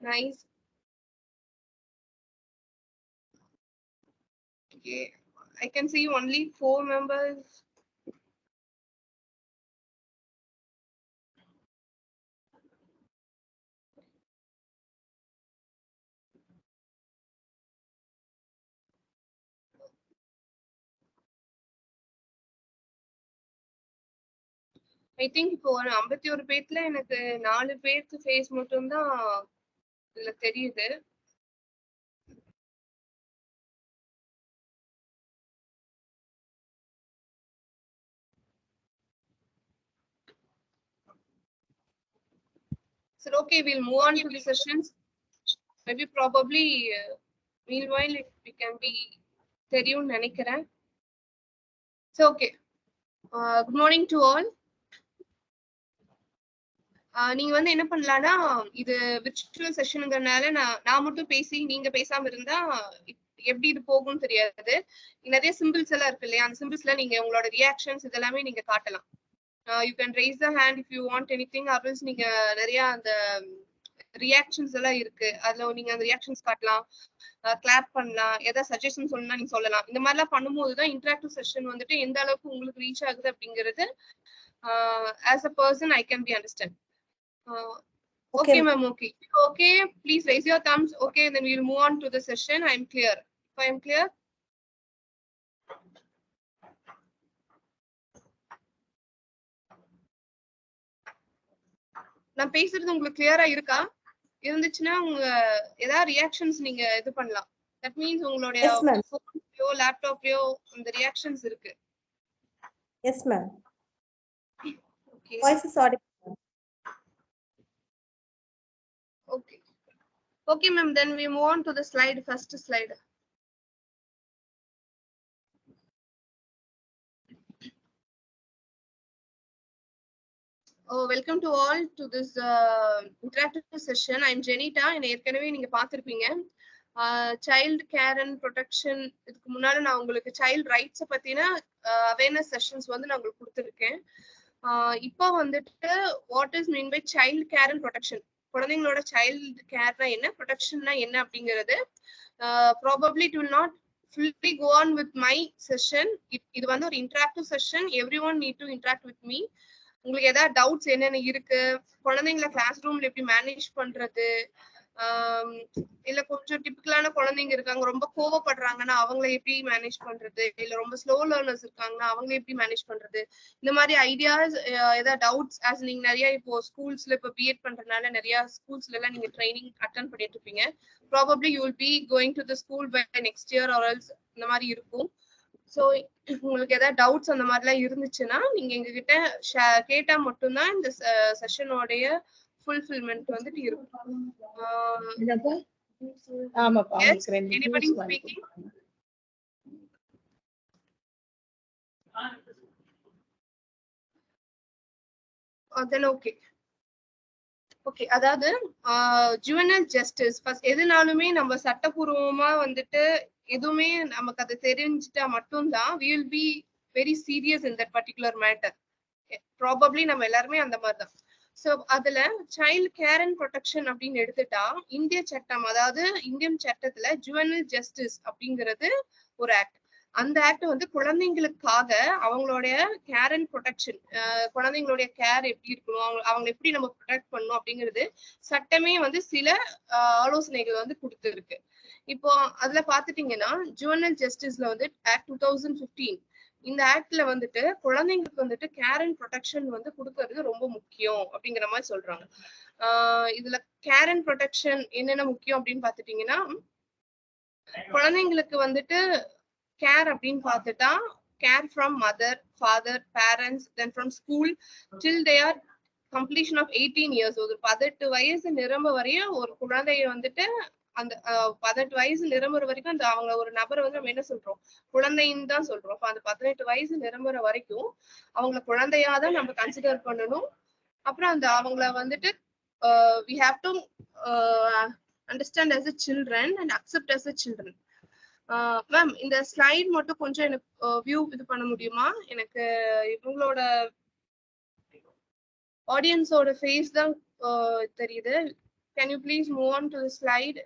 Nice. Okay, I can see only 4 members. I think இப்போ ஒரு 51 பேர்ல எனக்கு 4 பேருக்கு ஃபேஸ் மட்டும் தான் இதுல தெரியுது. So okay, we'll move on to the sessions. Maybe probably meanwhile if we can be தெரியும்னு நினைக்கிறேன். So okay, good morning to all. நீங்க வந்து என்ன பண்ணலாம்னா, இது விர்ச்சுவல் செஷனுங்கிறதுனால நான் மட்டும் பேசி நீங்க பேசாம இருந்தா எப்படி இது போகும்னு தெரியாது. நிறைய சிம்பிள்ஸ் எல்லாம் இருக்கு இல்லையா, அந்த சிம்பிள்ஸ்ல நீங்க உங்களோட ரியாக்ஷன்ஸ் இதெல்லாமே நீங்க காட்டலாம். You can raise the hand if you want anything, or else நீங்க நிறைய அந்த ரியாக்ஷன்ஸ் எல்லாம் இருக்கு, அதுல நீங்க அந்த ரியாக்ஷன்ஸ் காட்டலாம், கிளாப் பண்ணலாம், ஏதாவது சஜஷன் சொல்லணும்னா நீங்க சொல்லலாம். இந்த மாதிரிலாம் பண்ணும்போதுதான் இன்டராக்டிவ் செஷன் வந்துட்டு எந்த அளவுக்கு உங்களுக்கு ரீச் ஆகுது அப்படிங்கிறது as a person I can be understand. Okay ma'am, okay. Okay, please raise your thumbs. Okay, then we'll move on to the session. I am clear. If I am clear. நான் பேசுறது உங்களுக்கு கிளியரா இருக்கா? இருந்துச்சுன்னா உங்க ஏதாவது ரியாக்ஷன்ஸ் நீங்க இது பண்ணலாம். தட் மீன்ஸ் உங்களுடைய ஃபோன்லயோ லேப்டாப்லயோ அந்த ரியாக்ஷன்ஸ் இருக்கு. Yes ma'am. Okay. Voice is audible. Okay. Okay ma'am, then we move on to the slide, first slide. Oh, welcome to all to this interactive session. I am Jenita. And ஏற்கனவே நீங்க பார்த்திருப்பீங்க child care and protection. இதுக்கு முன்னாடி நான் உங்களுக்கு child rights பத்தின awareness sessions வந்து நான் உங்களுக்கு கொடுத்துருக்கேன். இப்போ வந்துட்டு what is mean by child care and protection, குழந்தைங்களோட சைல்ட் கேர்னா என்ன, ப்ரொடெக்ஷன்னா என்ன அப்படிங்கிறது. Probably it will not fully go on with my session. இது வந்து ஒரு interactive session. Everyone need to interact with me. உங்களுக்கு ஏதாவது டவுட்ஸ் என்னென்ன இருக்கு, குழந்தைங்களை கிளாஸ் ரூம்ல எப்படி மேனேஜ் பண்றது, இல்ல கொஞ்சம் டிபிக்கலான குழந்தைங்க இருக்காங்க ரொம்ப கோவப்படுறாங்கன்னா அவங்கள எப்படி மேனேஜ் பண்றது, இல்ல ரொம்ப ஸ்லோ லேர்னர்ஸ் இருக்காங்கன்னா அவங்களை எப்படி மேனேஜ் பண்றது, இந்த மாதிரி ஐடியாஸ் ஏதாவது டவுட்ஸ் ஆஸ் நீங்க நிறைய இப்போ ஸ்கூல்ஸ்ல இப்போ பிஎட் பண்றதுனால நிறைய ஸ்கூல்ஸ்ல எல்லாம் நீங்க ட்ரைனிங் அட்டன் பண்ணிட்டு இருப்பீங்க. Probably you will be going to the school by next year or else இந்த மாதிரி இருக்கும். ஸோ உங்களுக்கு ஏதாவது டவுட்ஸ் அந்த மாதிரிலாம் இருந்துச்சுன்னா நீங்க எங்ககிட்ட கேட்டா மட்டும்தான் இந்த செஷனோடைய ஃபுல்ஃபில்மெண்ட் வந்துட்டு இருக்கும். Anybody speaking? Then okay. Okay, அதாவது ஜுவனல் ஜஸ்டிஸ் ஃபர்ஸ்ட் எதுனாலுமே நம்ம சட்டப்பூர்வமா வந்துட்டு எதுவுமே நமக்கு அது தெரிஞ்சுட்டா மட்டும்தான் we will be very serious in that particular matter. Probably நம்ம எல்லாருமே அந்த மாதிரி தான். ஸோ அதுல சைல்ட் கேர் அண்ட் ப்ரொடெக்ஷன் அப்படின்னு எடுத்துட்டா இந்திய சட்டம், அதாவது இந்தியன் சட்டத்துல ஜுவனல் ஜஸ்டிஸ் அப்படிங்கிறது ஒரு ஆக்ட். அந்த ஆக்ட் வந்து குழந்தைங்களுக்காக அவங்களுடைய கேர் அண்ட் ப்ரொடெக்ஷன், குழந்தைங்களுடைய கேர் எப்படி இருக்கணும், அவங்க எப்படி நம்ம ப்ரொடெக்ட் பண்ணணும் அப்படிங்கிறது சட்டமே வந்து சில ஆலோசனைகள் வந்து கொடுத்துருக்கு. இப்போ அதுல பாத்துட்டீங்கன்னா ஜுவனல் ஜஸ்டிஸ்ல வந்து ஆக்ட் 2015, இந்த ஆக்ட்ல வந்துட்டு குழந்தைங்களுக்கு வந்துட்டு கேர் அண்ட் ப்ரொடெக்ஷன் வந்து கொடுக்கறது ரொம்ப முக்கியம் அப்படிங்கிற மாதிரி சொல்றாங்க. இதுல கேர் அண்ட் ப்ரொடெக்ஷன் என்னென்ன முக்கியம் அப்படின்னு பாத்துட்டீங்கன்னா, குழந்தைங்களுக்கு வந்துட்டு கேர் அப்படின்னு பார்த்துட்டா care from mother, father, parents, then from school till they are completion of 18 years. ஒரு 18 வயசு நிரம்ப வரையும் ஒரு குழந்தைய வந்துட்டு அந்த 18 வயசு நிரம்புற வரைக்கும் அந்த அவங்க ஒரு நபரை வந்து நம்ம என்ன சொல்றோம், குழந்தைன்னு தான் சொல்றோம். அப்ப அந்த 18 வயசு நிரம்புற வரைக்கும் அவங்கள குழந்தையாதான் நம்ம கன்சிடர் பண்ணணும். அப்புறம் அந்த அவங்கள வந்துட்டு we have to understand as a children and accept as a children. Ma'am இந்த ஸ்லைட் மட்டும் கொஞ்சம் எனக்கு வியூ இது பண்ண முடியுமா? எனக்கு இவங்களோட ஆடியன்ஸோட ஃபேஸ் தான் தெரியுது. Can you please move on to the slide?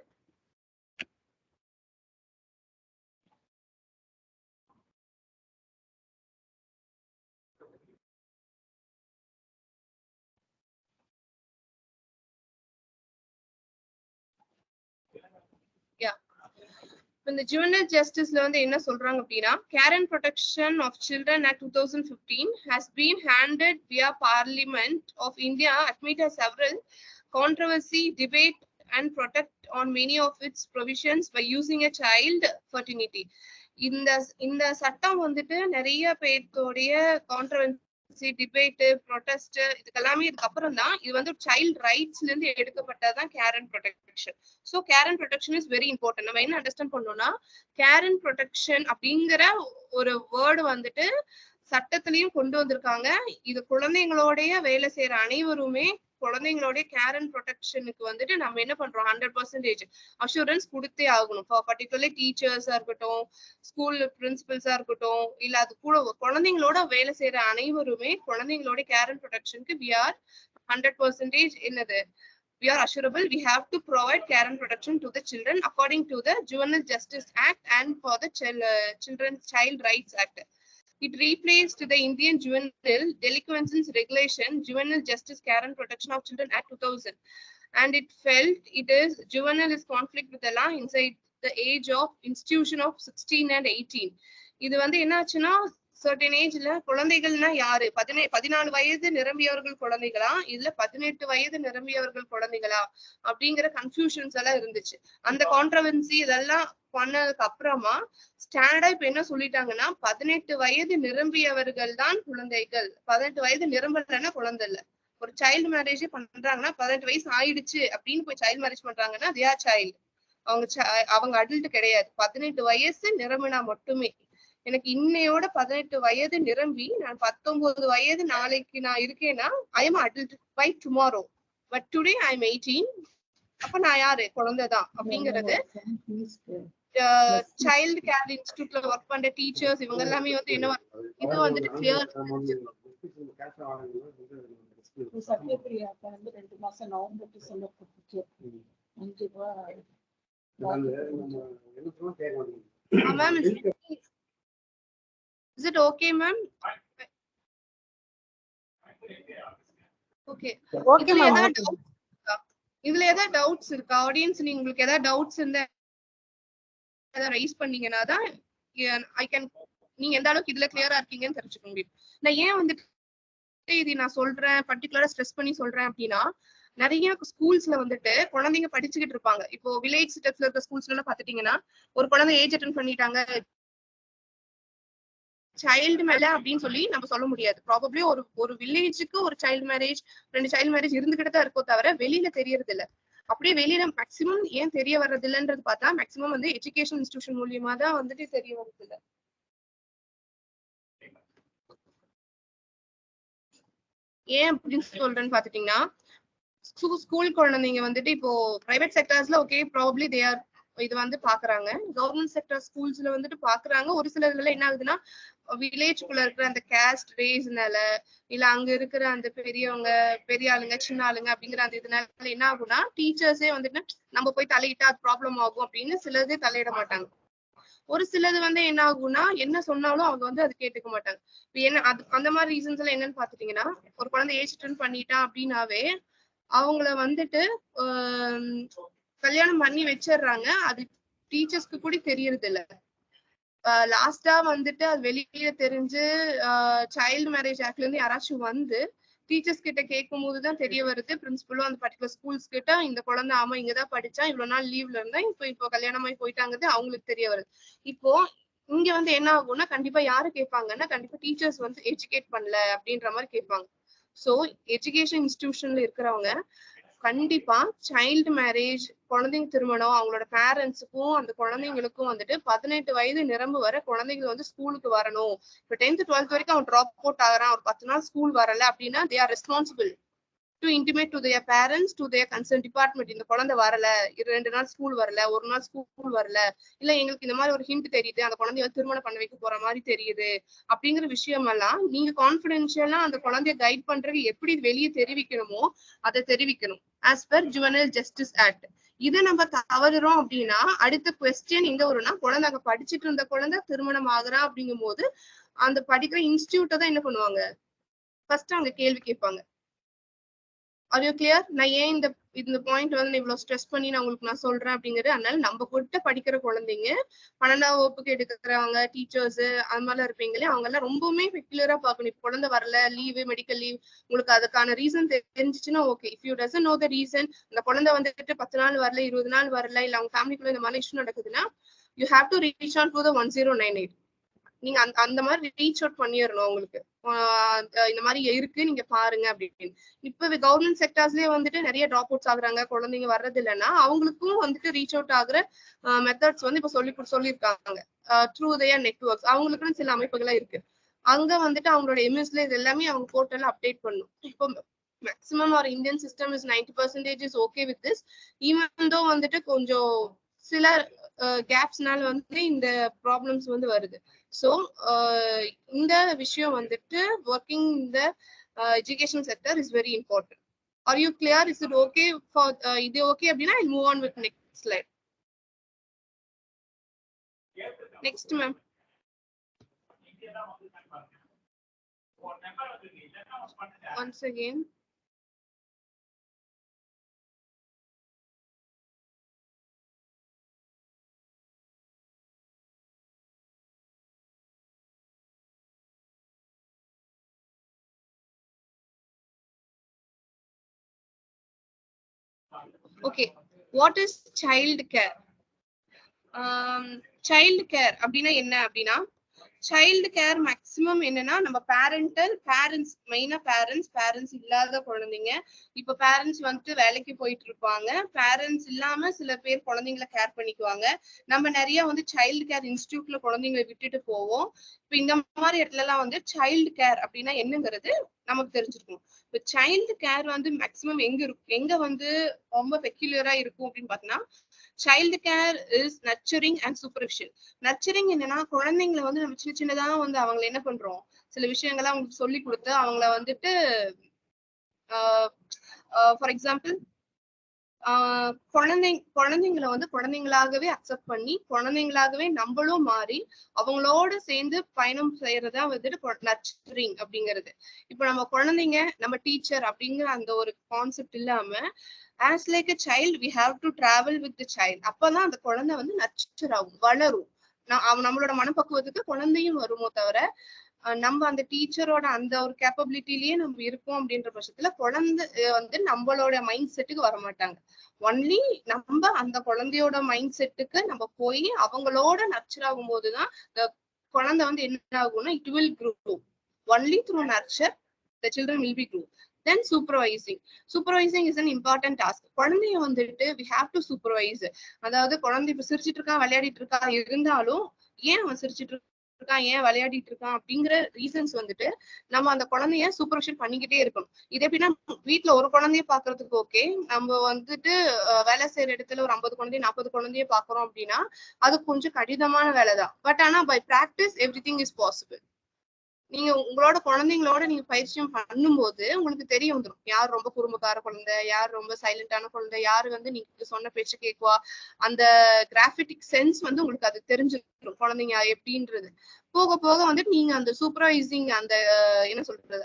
Yeah. In the Juvenile Justice law வந்து என்ன சொல்றாங்க அப்படின்னா, Care and Protection of Children Act 2015 has been handed via Parliament of India amid several controversy, debate and protect on many of its provisions by using a child fertility. இந்த சட்டம் வந்துட்டு நிறைய பேருடைய controversy, debate, protest இதுக்கெல்லாமே இதுக்கு அப்புறம் தான் இது வந்து சைல்ட் ரைட்ஸ்ல இருந்து எடுக்கப்பட்டதான் care and protection. So care and protection is very important. நம்ம என்ன அண்டர்ஸ்டாண்ட் பண்ணோம்னா, கேர் அண்ட் ப்ரொடெக்ஷன் அப்படிங்கிற ஒரு வேர்டு வந்துட்டு சட்டத்திலையும் கொண்டு வந்திருக்காங்க. இது குழந்தைங்களோடைய வேலை செய்யற அனைவருமே குழந்தைங்களுடைய கேர் அண்ட் ப்ரொடெக்ஷனுக்கு வந்துட்டு நம்ம என்ன பண்றோம், 100% அஷூரன்ஸ் கொடுத்தே ஆகணும். பர்டிகுலர்லி டீச்சர்ஸா இருக்கட்டும், ஸ்கூல் பிரின்சிபல்ஸா இருக்கட்டும், இல்ல அது கூட குழந்தைங்களோட வேலை செய்யற அனைவருமே குழந்தைங்களோட கேர் அண்ட் ப்ரொடெக்ஷனுக்கு we are 100% என்னது, we are assurable. We have to provide care and protection to the children according to the Juvenile Justice Act and for the Children's Child Rights Act. It replaced the Indian Juvenile Delinquencies Regulation, Juvenile Justice Care and Protection of Children Act 2000, and it felt it is juvenile is conflict with the law inside the age of institution of 16 and 18. இது வந்து என்ன ஆச்சுன்னா, certain ஏஜ்ல குழந்தைகள்னா யாரு, 14 வயது நிரம்பியவர்கள் குழந்தைகளா, இதுல 18 வயது நிரம்பியவர்கள் குழந்தைகளா அப்படிங்கிற கன்ஃபியூஷன்ஸ் எல்லாம் இருந்துச்சு. அந்த கான்ட்ரவர்சி இதெல்லாம் பண்ணதுக்கு அப்புறமா ஸ்டாண்டர்டா இப்ப என்ன சொல்லிட்டாங்கன்னா, 18 வயது நிரம்பியவர்கள் தான் குழந்தைகள். 18 வயது நிரம்பலன்னா குழந்தை இல்ல. ஒரு சைல்டு மேரேஜ் பண்றாங்கன்னா 18 வயசு ஆயிடுச்சு அப்படின்னு போய் சைல்டு மேரேஜ் பண்றாங்கன்னா they are child. அவங்க அடல்ட் கிடையாது. 18 வயசு நிரம்பினா மட்டுமே. எனக்கு இன்னையோட 18 வயது நிரம்பி நான் 19 வயது நாளைக்கு நான் இருக்கேன்னா I am adult by tomorrow, but today I am 18. அப்ப நான் யாரு, குழந்தைதான் அப்படிங்கிறது சைல்டு கேர் இன்ஸ்டிடியூட்ல ஒர்க் பண்ற டீச்சர்ஸ் இவங்க எல்லாமே வந்து என்ன இது வந்துட்டு கிளியர். சத்யபிரியாக்கு வந்து 2 மாசம் நவம்பர் டிசம்பர் கொடுத்துச்சு 5 ரூபாய். Ma'am is it okay ma'am? Okay. Okay ma'am. இதுல ஏதாவது டவுட்ஸ் இருக்கா ஆடியன்ஸ்? நீங்க உங்களுக்கு ஏதாவது டவுட்ஸ் இருந்தா ஏதாவது ரைஸ் பண்ணீங்கன்னா தான் ஐ கேன் நீங்க எந்த அளவுக்கு இதுல கிளியரா இருக்கீங்கன்னு தெரிஞ்சுக்க முடியும். நான் ஏன் வந்துட்டு இது நான் சொல்றேன், பர்டிகுலரா ஸ்ட்ரெஸ் பண்ணி சொல்றேன் அப்படின்னா, நிறைய ஸ்கூல்ஸ்ல வந்துட்டு குழந்தைங்க படிச்சுக்கிட்டு இருப்பாங்க. இப்போ வில்லேஜ் ஸ்டெப்ஸ்ல இருக்க ஸ்கூல்ஸ்ல எல்லாம் பாத்துட்டீங்கன்னா, ஒரு குழந்தை ஏஜ் அட்டன் பண்ணிட்டாங்க சைல்டு மேல அப்படின்னு சொல்லி நம்ம சொல்ல முடியாது. ப்ராபப்ளி ஒரு வில்லேஜுக்கு ஒரு சைல்டு மேரேஜ் 2 சைல்டு மேரேஜ் இருந்துகிட்டு தான் இருக்கோ தவிர வெளியில தெரியறது இல்ல. அப்படியே வெளியில மேக்சிமம் ஏன் தெரிய வர்றது இல்லைன்றது பார்த்தா மேக்சிமம் வந்து எஜுகேஷன் இன்ஸ்டிடியூஷன் மூலியமா தான் வந்துட்டு தெரிய வருது இல்ல. ஏன் அப்படின்னு சொல்றேன்னு பாத்துட்டீங்கன்னா, ஸ்கூல் குழந்தைங்க வந்துட்டு இப்போ பிரைவேட் செக்டர்ஸ்ல ஓகே ப்ராபப்ளி தே ஆர் இது வந்து பாக்குறாங்க. கவர்மெண்ட் செக்டர் ஸ்கூல்ஸ்ல வந்துட்டு பாக்குறாங்க. ஒரு சில இதுல என்ன ஆகுதுன்னா, வில்லேஜ்குள்ள இருக்கிற அந்த கேஸ்ட் ரேஸ்னால இல்ல அங்க இருக்கிற அந்த பெரியவங்க பெரிய ஆளுங்க சின்ன ஆளுங்க அப்படிங்கிற அந்த இதனால என்ன ஆகும்னா, டீச்சர்ஸே வந்துட்டு நம்ம போய் தலையிட்டா அது ப்ராப்ளம் ஆகும் அப்படின்னு சிலதே தலையிட மாட்டாங்க. ஒரு சிலது வந்து என்ன ஆகும்னா, என்ன சொன்னாலும் அவங்க வந்து அது கேட்டுக்க மாட்டாங்க. என்ன அந்த மாதிரி ரீசன்ஸ் எல்லாம் என்னன்னு பாத்துட்டீங்கன்னா, ஒரு குழந்தை ஏஜ் அட்டன் பண்ணிட்டான் அப்படின்னாவே அவங்கள வந்துட்டு கல்யாணம் பண்ணி வச்சிடுறாங்க. அது டீச்சர்ஸ்க்கு கூட தெரியறது இல்ல. லாஸ்டா வந்துட்டு அது வெளியில தெரிஞ்சு சைல்டு மேரேஜ் ஆக்ட்ல இருந்து யாராச்சும் வந்து டீச்சர்ஸ் கிட்ட கேட்கும் போதுதான் தெரிய வருது, பிரின்சிபலும் அந்த பர்டிகுலர் ஸ்கூல்ஸ் கிட்ட இந்த குழந்தை ஆமா இங்கதான் படிச்சா, இவ்வளவு நாள் லீவ்ல இருந்தா இப்போ கல்யாணமாயி போயிட்டாங்கிறது அவங்களுக்கு தெரிய வருது. இப்போ இங்க வந்து என்ன ஆகும்னா, கண்டிப்பா யாரு கேட்பாங்கன்னா, கண்டிப்பா டீச்சர்ஸ் வந்து எஜுகேட் பண்ணல அப்படின்ற மாதிரி கேட்பாங்க. சோ எஜுகேஷன் இன்ஸ்டிடியூஷன்ல இருக்கிறவங்க கண்டிப்பா சைல்டு மேரேஜ், குழந்தைங்க திருமணம், அவங்களோட பேரண்ட்ஸுக்கும் அந்த குழந்தைங்களுக்கும் வந்துட்டு 18 வயது நிரம்பு வர குழந்தைங்க வந்து ஸ்கூலுக்கு வரணும். இப்போ 10th 12th வரைக்கும் அவன் ட்ராப் அவுட் ஆகிறான், ஒரு 10 நாள் ஸ்கூல் வரல அப்படின்னா they are responsible. To intimate to their parents to their concerned department. இந்த குழந்தை வரல, 2 நாள் ஸ்கூல் வரல, 1 நாள் ஸ்கூல் வரல, இல்ல எங்களுக்கு இந்த மாதிரி ஒரு ஹிண்ட் தெரியுது, அந்த குழந்தைய வந்து திருமணம் பண்ண வைக்க போற மாதிரி தெரியுது அப்படிங்கிற விஷயம் எல்லாம் நீங்க கான்பிடென்ஷியலா அந்த குழந்தைய கைட் பண்றது எப்படி வெளியே தெரிவிக்கணுமோ அதை தெரிவிக்கணும் as per juvenile justice act. இதை நம்ம தவறுறோம் அப்படின்னா அடுத்த கொஸ்டின் எங்க வரும்னா, குழந்தை அங்க படிச்சுட்டு இருந்த குழந்தை திருமணம் ஆகுறா அப்படிங்கும் போது அந்த படிக்கிற இன்ஸ்டிடியூட்டை தான் என்ன பண்ணுவாங்க, ஃபர்ஸ்ட் அங்க கேள்வி கேட்பாங்க. R you clear? நான் ஏன் இந்த பாயிண்ட் வந்து இவ்வளவு ஸ்ட்ரெஸ் பண்ணி நான் உங்களுக்கு நான் சொல்றேன் அப்படிங்கிறது. அதனால நம்ம கிட்ட படிக்கிற குழந்தைங்க, 12ஆம் வகுப்புக்கு எடுக்கிறவங்க, டீச்சர்ஸ் அது மாதிரிலாம் இருப்பீங்களே, அவங்க எல்லாம் ரொம்பவுமே பெக்குலரா பார்க்கணும். இப்போ குழந்தை வரல, லீவு, மெடிக்கல் லீவ், உங்களுக்கு அதுக்கான ரீசன் தெரிஞ்சிச்சுன்னா okay. If you doesn't know the reason, அந்த குழந்தை வந்துட்டு 10 நாள் வரல, 20 நாள் வரல, இல்ல அவங்க ஃபேமிலிக்குள்ள இந்த மாதிரி இஷ்யூ நடக்குதுன்னா you have to reach on to the 1098. நீங்க அந்த மாதிரி ரீச் அவுட் பண்ணிடணும் உங்களுக்கு, இந்த மாதிரி இருக்கு நீங்க பாருங்க அப்படின்னு. இப்ப கவர்மெண்ட் செக்டர்ஸ்லயே வந்துட்டு நிறைய டிராப் அவுட்ஸ் ஆகுறாங்க, குழந்தைங்க வர்றது இல்லைன்னா அவங்களுக்கும் வந்துட்டு ரீச் அவுட் ஆகுற மெத்தட்ஸ் வந்து இப்ப சொல்லியிருக்காங்க த்ரூ தேர் நெட்வொர்க்ஸ். அவங்களுக்குன்னு சில அமைப்புகள்லாம் இருக்கு. அங்க வந்துட்டு அவங்களோட எம்எஸ்ல இது எல்லாமே அவங்க போர்ட்டல்ல அப்டேட் பண்ணும். இப்போ மேக்ஸிமம் ஒரு Indian system is 90% is okay with this. Even though வந்துட்டு கொஞ்சம் சில கேப்ஸ்னால வந்து இந்த ப்ராப்ளம்ஸ் வந்து வருது. ஸோ இந்த விஷயம் வந்துட்டு ஒர்க்கிங் இந்த education sector is very important. Are you clear? Is it okay for இது? ஓகே அப்படின்னா I move on with next slide. Next ma'am. Once again, okay, what is child care? Child care அப்படின்னா என்ன அப்படின்னா, child care maximum என்னன்னா நம்ம parents மெயினா parents இல்லாத குழந்தைங்க. இப்ப பேரண்ட்ஸ் வந்துட்டு வேலைக்கு போயிட்டு இருப்பாங்க, பேரண்ட்ஸ் இல்லாம சில பேர் குழந்தைங்களை கேர் பண்ணிக்குவாங்க. நம்ம நிறைய வந்து சைல்டு கேர் இன்ஸ்டிடியூட்ல குழந்தைங்களை விட்டுட்டு போவோம். இப்ப இந்த மாதிரி இடத்துல எல்லாம் வந்து சைல்டு கேர் அப்படின்னா என்னங்கிறது நமக்கு தெரிஞ்சிருக்கும். இப்ப சைல்டு கேர் வந்து மேக்சிமம் எங்க வந்து ரொம்ப பெக்யூலரா இருக்கும் அப்படின்னு பாத்தீங்கன்னா, child care is nurturing and supervision. Nurturing என்னன்னா, குழந்தைங்களை வந்து நம்ம சின்னதா வந்து அவங்களை என்ன பண்றோம், சில விஷயங்களை அவங்களுக்கு சொல்லி கொடுத்து அவங்கள வந்துட்டு ஃபார் எக்ஸாம்பிள் குழந்தைங்களை வந்து குழந்தைங்களாகவே அக்செப்ட் பண்ணி குழந்தைங்களாகவே நம்மளும் மாறி அவங்களோட சேர்ந்து பயணம் செய்யறதா வந்துட்டு நர்ச்சரிங் அப்படிங்கிறது. இப்ப நம்ம குழந்தைங்க நம்ம டீச்சர் அப்படிங்கிற அந்த ஒரு கான்செப்ட் இல்லாம as like a child we have to travel with the child. அப்பதான் அந்த குழந்தை வந்து நர்ச்சர் ஆகும், வளரும். நம்மளோட மனப்பக்குவத்துக்கு குழந்தையும் வருமோ தவிர நம்ம அந்த டீச்சரோட அந்த ஒரு கேப்பபிலிட்டிலேயே நம்ம இருக்கோம் அப்படின்ற பட்சத்துல குழந்தை வந்து நம்மளோட மைண்ட் செட்டுக்கு வர மாட்டாங்க. ஒன்லி நம்ம அந்த குழந்தையோட மைண்ட் செட்டுக்கு நம்ம போய் அவங்களோட நர்ச்சர் ஆகும் போதுதான் குழந்தை வந்து என்ன ஆகும்னா it will grow. Only through nurture the children will be grow. Then supervising is an important task. குழந்தைய வந்துட்டு we have to supervise. அதாவது குழந்தை இப்ப சிரிச்சிட்டு இருக்கான், விளையாடிட்டு இருக்கான், இருந்தாலும் ஏன் அவன் சிரிச்சிட்டு இருக்கான், ஏன் விளையாடிட்டு இருக்கான் அப்படிங்கிற ரீசன்ஸ் வந்துட்டு நம்ம அந்த குழந்தைய சூப்பர்விஷன் பண்ணிக்கிட்டே இருக்கணும். இது எப்படின்னா, வீட்டுல ஒரு குழந்தைய பாக்குறதுக்கு ஓகே, நம்ம வந்துட்டு வேலை செய்யற இடத்துல ஒரு 50 குழந்தைய 40 குழந்தைய பாக்குறோம் அப்படின்னா அது கொஞ்சம் கடினமான வேலைதான். பட் ஆனா by practice everything is possible. நீங்க உங்களோட குழந்தைங்களோட நீங்க பயிற்சியம் பண்ணும்போது உங்களுக்கு தெரிய வந்துடும், யார் ரொம்ப குறும்புக்கார குழந்தை, யார் ரொம்ப சைலண்டான குழந்தை, யாரு வந்து நீங்க சொன்ன பேச்சு கேட்குவா. அந்த கிராஃபிட்டிக் சென்ஸ் வந்து உங்களுக்கு அது தெரிஞ்சிடும் குழந்தைங்க எப்படின்றது. போக போக வந்துட்டு நீங்க அந்த சூப்பர்வைசிங் அந்த என்ன சொல்றது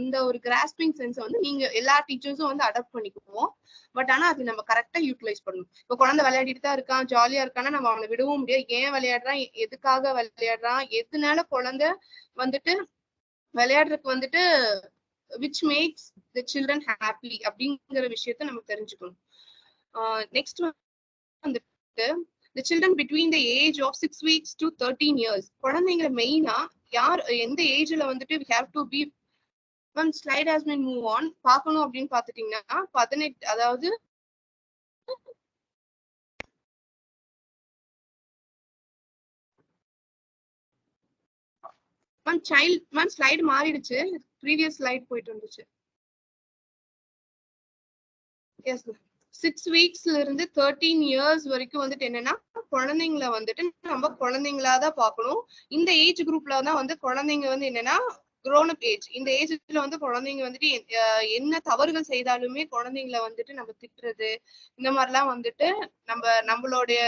அந்த ஒரு கிராஸ்பிங் சென்ஸை வந்து நீங்க எல்லா டீச்சர்ஸும் வந்து அடாப்ட் பண்ணிக்குவோம். பட் ஆனா அது நம்ம கரெக்டா யூட்டிலைஸ் பண்ணணும். இப்ப குழந்தை விளையாடிட்டு தான் இருக்கான், ஜாலியா இருக்கான்னா நம்ம அவனை விடவும் முடியாது. ஏன் விளையாடுறான், எதுக்காக விளையாடுறான், எதுனால குழந்தை வந்துட்டு விளையாடுறதுக்கு வந்துட்டு which makes the children happy அப்படிங்கிற விஷயத்த நம்ம தெரிஞ்சுக்கணும். நெக்ஸ்ட் வந்துட்டு the children between the age of 6 weeks to 13 years. குழந்தைங்க மெயினா யார் எந்த ஏஜ்ல வந்துட்டு we have to be. One slide has been move on. பார்க்கணும் அப்படின்னு பாத்துட்டீங்கன்னா 18, அதாவது ஸ்லைடு மாறிடுச்சு, ப்ரீவியஸ் ஸ்லைட் போயிட்டு இருந்துச்சு. 6 வீக்ஸ்ல இருந்து 13 இயர்ஸ் வரைக்கும் வந்துட்டு என்னன்னா குழந்தைங்களை வந்துட்டு நம்ம குழந்தைங்களாதான் பார்க்கணும். இந்த ஏஜ் குரூப்ல தான் வந்து குழந்தைங்க வந்து என்னன்னா grown up ஏஜ். இந்த ஏஜ்ல வந்து குழந்தைங்க வந்துட்டு என்ன தவறுகள் செய்தாலுமே குழந்தைங்களை வந்துட்டு நம்ம திட்டுறது இந்த மாதிரிலாம் வந்துட்டு நம்மளுடைய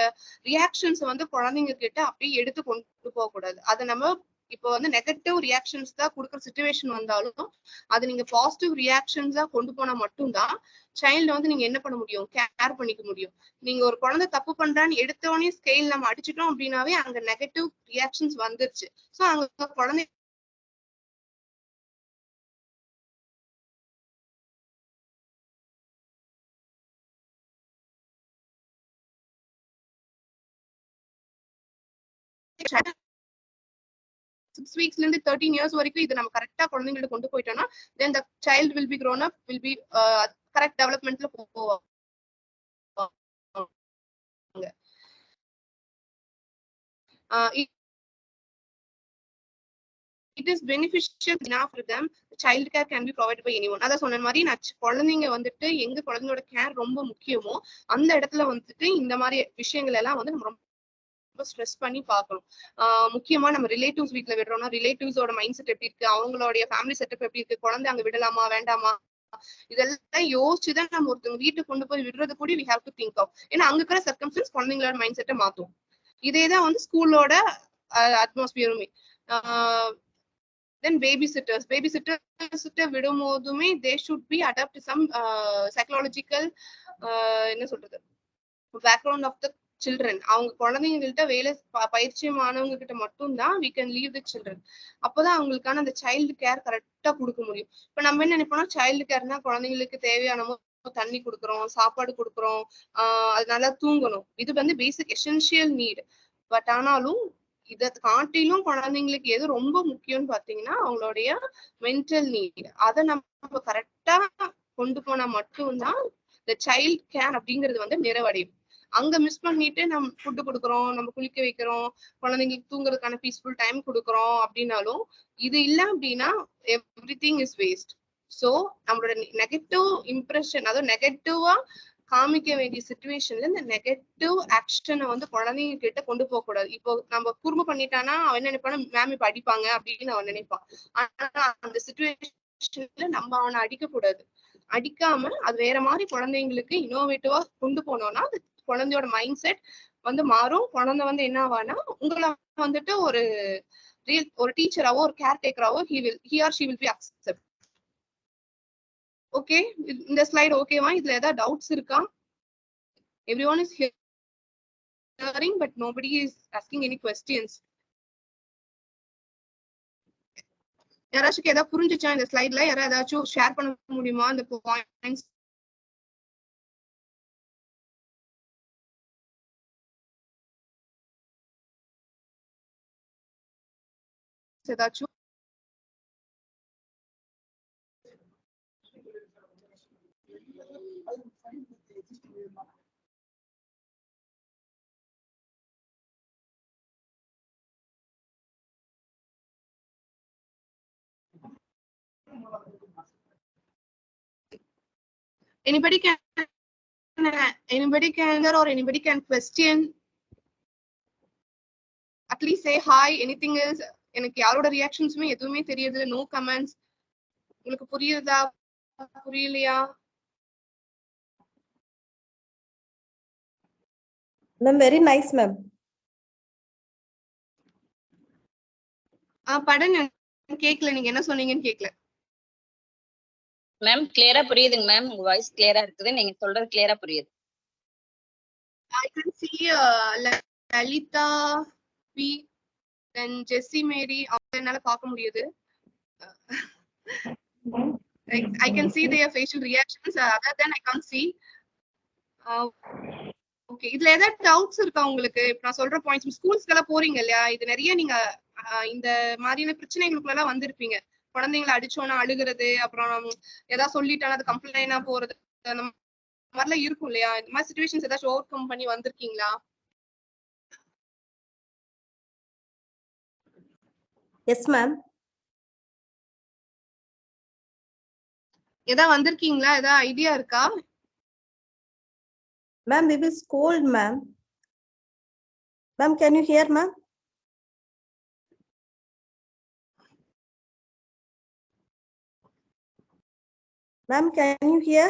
ரியாக்ஷன்ஸ் வந்து குழந்தைங்க கிட்ட அப்படியே எடுத்து கொண்டு போக கூடாது. அதை நம்ம இப்போ வந்து நெகட்டிவ் ரியாக்ஷன்ஸ் தான் கொடுக்குற சுச்சுவேஷன் வந்தாலும் அது நீங்க பாசிட்டிவ் ரியாக்ஷன்ஸா கொண்டு போனா மட்டும்தான் சைல்டு வந்து நீங்க என்ன பண்ண முடியும், கேர் பண்ணிக்க முடியும். நீங்க ஒரு குழந்தை தப்பு பண்றான்னு எடுத்தோடனே ஸ்கேல் நம்ம அடிச்சிட்டோம் அப்படின்னாவே அங்க நெகட்டிவ் ரியாக்ஷன்ஸ் வந்துருச்சு. ஸோ அங்க குழந்தை சிக்ஸ் வீக்ஸ்ல இருந்து 13 இயர்ஸ் வரைக்கும் இது நம்ம கரெக்டா குழந்தைங்களுக்கு கொண்டு போயிட்டோம்னா then the child will be grown up, will be correct developmentல போவாங்க. It is beneficial enough for them. Child care can be provided by anyone. அதான் சொன்ன மாதிரி குழந்தைங்க வந்துட்டு எங்க குழந்தையோட கேர் ரொம்ப முக்கியமோ அந்த இடத்துல வந்துட்டு இந்த மாதிரி விஷயங்கள் எல்லாம் வந்து நம்ம ரொம்ப ஸ்ட்ரெஸ் பண்ணி பார்க்கணும். முக்கியமா நம்ம ரிலேட்டிவ்ஸ் வீட்டுல விடுறோம்னா ரிலேட்டிவ்ஸோட மைண்ட் செட் எப்படி இருக்கு, அவங்களுடைய ஃபேமிலி செட்டப் எப்படி இருக்கு, குழந்தை அங்க விடலாமா வேண்டாமா, இதெல்லாம் யோசிச்சுதான் நம்ம ஒருத்தவங்க வீட்டுக்கு கொண்டு போய் விடுறது கூட we have to think of. ஏன்னா அங்க இருக்கிற சர்க்கம்ஸ்டன்ஸ் குழந்தைங்களோட மைண்ட் செட்டை மாத்தும். இதேதான் வந்து ஸ்கூலோட அட்மாஸ்பியருமே. Then babysitters விடும் போதுமே they should be adapt to some psychological என்ன சொல்றது background of the children. அவங்க குழந்தைங்கள்ட்ட வேலை பயிற்சியமானவங்க கிட்ட மட்டும்தான் we can leave the children. அப்போதான் அவங்களுக்கான அந்த சைல்டு கேர் கரெக்டா கொடுக்க முடியும். இப்ப நம்ம என்ன நினைப்போம்னா சைல்டு கேர்னா குழந்தைங்களுக்கு தேவையான தண்ணி கொடுக்குறோம், சாப்பாடு கொடுக்குறோம், அது நல்லா தூங்கணும், இது வந்து பேசிக் எசென்ஷியல் நீட். பட் ஆனாலும் இதை காட்டிலும் குழந்தைங்களுக்கு எது ரொம்ப முக்கியம்னு பாத்தீங்கன்னா அவங்களுடைய மென்டல் நீட். அதை நம்ம கரெக்டா கொண்டு போனா மட்டும்தான் இந்த சைல்ட் கேர் அப்படிங்கிறது வந்து நிறைவடையும். அங்க மிஸ் பண்ணிட்டு நம்ம ஃபுட்டு கொடுக்குறோம், நம்ம குளிக்க வைக்கிறோம், குழந்தைங்களுக்கு தூங்குறதுக்கான பீஸ்ஃபுல் டைம் கொடுக்குறோம் அப்படின்னாலும் இது இல்லை அப்படின்னா எவ்ரிதிங் இஸ் வேஸ்ட். ஸோ நம்மளோட நெகட்டிவ் இம்ப்ரெஷன், அதாவது நெகட்டிவா காமிக்க வேண்டிய சிச்சுவேஷன்ல இந்த நெகட்டிவ் ஆக்ஷனை வந்து குழந்தைங்க கிட்ட கொண்டு போக கூடாது. இப்போ நம்ம குறும்பு பண்ணிட்டானா அவன் என்ன நினைப்பானா மேம் இப்ப அடிப்பாங்க அப்படின்னு அவன் நினைப்பான். ஆனா அந்த சிச்சுவேஷன்ல நம்ம அவனை அடிக்க கூடாது. அடிக்காம அது வேற மாதிரி குழந்தைங்களுக்கு இன்னோவேட்டிவா கொண்டு போனோம்னா அது குழந்தையோட மைண்ட் செட் வந்து மாறும். குழந்தை வந்து என்ன ஆவானா உங்களை வந்துட்டு ஒரு டீச்சராவோ ஒரு கேர் டேக்கராவோ he or she will be accept. ஓகே, இந்த ஸ்லைட் ஓகேவா? இதுல ஏதாவது டவுட்ஸ் இருக்கா? Everyone is hearing but nobody is asking any questions. யாராச்சும் ஏதாவது புரிஞ்சுச்சா இந்த ஸ்லைட்ல? யாராவது ஏதாச்சும் ஷேர் பண்ண முடியுமா இந்த பாயிண்ட்ஸ்? ஏதாச்சும் anybody can or anybody can question, at least say hi, anything else. எனக்கு யாரோட ரியாக்ஷன்ஸுமே எதுவுமே தெரியுது, நோ கமெண்ட்ஸ். உங்களுக்கு புரியுதா புரியலையா? Ma'am very nice ma'am. படன் கேக்கல, நீங்க என்ன சொன்னீங்கன்னு கேக்கல மேம். கிளியரா புரியுதுங்க மேம், உங்க வாய்ஸ் கிளியரா இருக்குது, நீங்க சொல்றது கிளியரா புரியுது. I can see Lalitha B, then Jessy Mary அவங்கனால பார்க்க முடியுது. I can see their facial reactions, other than I can't see. Okay, இதுல ஏதாவது டவுட்ஸ் இருக்கா உங்களுக்கு? இப்ப நான் சொல்ற பாயிண்ட்ஸ் ஸ்கூல்ஸ்க்கு எல்லாம் போறீங்க இல்லையா, இது நிறைய நீங்க இந்த மாதிரியான பிரச்சனைகளுக்குள்ள எல்லாம் வந்திருப்பீங்க. குழந்தைங்களை அடிச்சோன்னா அழுகிறது, அப்புறம் ஏதாவது சொல்லிட்டாலும் அது கம்ப்ளைண்டா போறது, அந்த மாதிரிலாம் இருக்கும் இல்லையா? இந்த மாதிரி சிச்சுவேஷன்ஸ் ஏதாச்சும் ஓவர் கம் பண்ணி வந்திருக்கீங்களா? Yes ma'am. ஏதாவது வந்திருக்கீங்களா? ஏதாவது ஐடியா இருக்கா? Ma'am, we will scold, ma'am. Ma'am, can you hear, ma'am? Ma'am, can you hear?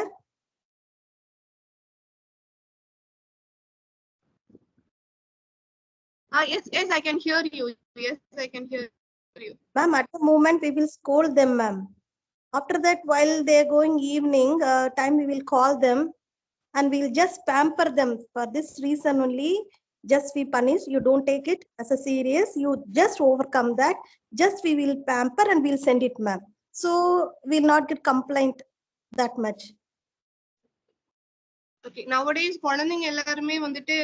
Yes, I can hear you. Yes, I can hear you. Ma'am, at the moment we will scold them, ma'am. After that, while they are going evening time, we will call them and we will just pamper them. For this reason only, just we punish. You don't take it as a serious. You just overcome that. Just we will pamper and we'll send it, ma'am. So we'll not get complaint that much. Okay nowadays குழந்தைங்க எல்லாருமே வந்துட்டு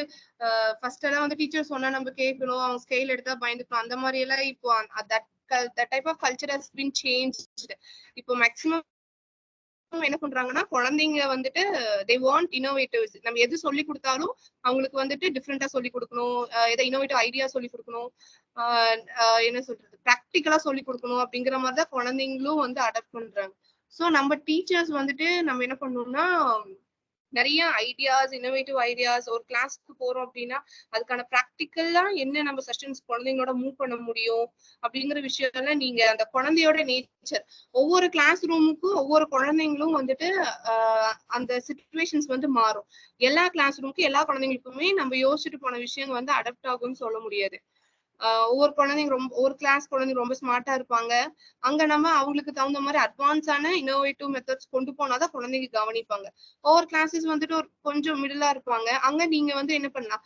first எல்லாம் வந்து teacher சொன்னா நம்ம கேட்கணும், அவங்க scale எடுத்தா பயந்துக்கணும், அந்த மாதிரி எல்லாம் இப்போ that type of culture has been changed. இப்போ மேக்ஸிமம் என்ன பண்றாங்கன்னா குழந்தைங்க வந்துட்டு they want innovators. நம்ம எது சொல்லி கொடுத்தாலும் அவங்களுக்கு வந்துட்டு டிஃப்ரெண்டா சொல்லி கொடுக்கணும், ஏதோ இன்னோவேட்டிவ் ஐடியா சொல்லி கொடுக்கணும், என்ன சொல்றது ப்ராக்டிக்கலா சொல்லி கொடுக்கணும் அப்படிங்கிற மாதிரிதான் குழந்தைங்களும் வந்து அடாப்ட் பண்றாங்க. ஸோ நம்ம டீச்சர்ஸ் வந்துட்டு நம்ம என்ன பண்ணணும்னா நிறைய ஐடியாஸ், இன்னோவேட்டிவ் ஐடியாஸ், ஒரு கிளாஸ்க்கு போறோம் அப்படின்னா அதுக்கான ப்ராக்டிக்கலா என்ன நம்ம செஷன்ஸ் குழந்தைங்களோட மூவ் பண்ண முடியும் அப்படிங்கிற விஷயம்லாம் நீங்க அந்த குழந்தையோட நேச்சர், ஒவ்வொரு கிளாஸ் ரூமுக்கும் ஒவ்வொரு குழந்தைங்களும் வந்துட்டு அந்த சிச்சுவேஷன்ஸ் வந்து மாறும். எல்லா கிளாஸ் ரூமுக்கும் எல்லா குழந்தைங்களுக்குமே நம்ம யோசிச்சுட்டு போன விஷயம் வந்து அடாப்ட் ஆகும்னு சொல்ல முடியாது. ஒவ்வொரு குழந்தைங்க ஒரு கிளாஸ் குழந்தைங்க ரொம்ப ஸ்மார்ட்டா இருப்பாங்க, அங்க நம்ம அவங்களுக்கு தகுந்த மாதிரி அட்வான்ஸான இன்னோவேட்டிவ் மெத்தட்ஸ் கொண்டு போனாதான் குழந்தைங்க கவனிப்பாங்க. ஒவ்வொரு கிளாஸஸ் வந்துட்டு ஒரு கொஞ்சம் மிடிலா இருப்பாங்க, அங்க நீங்க வந்து என்ன பண்ணலாம்,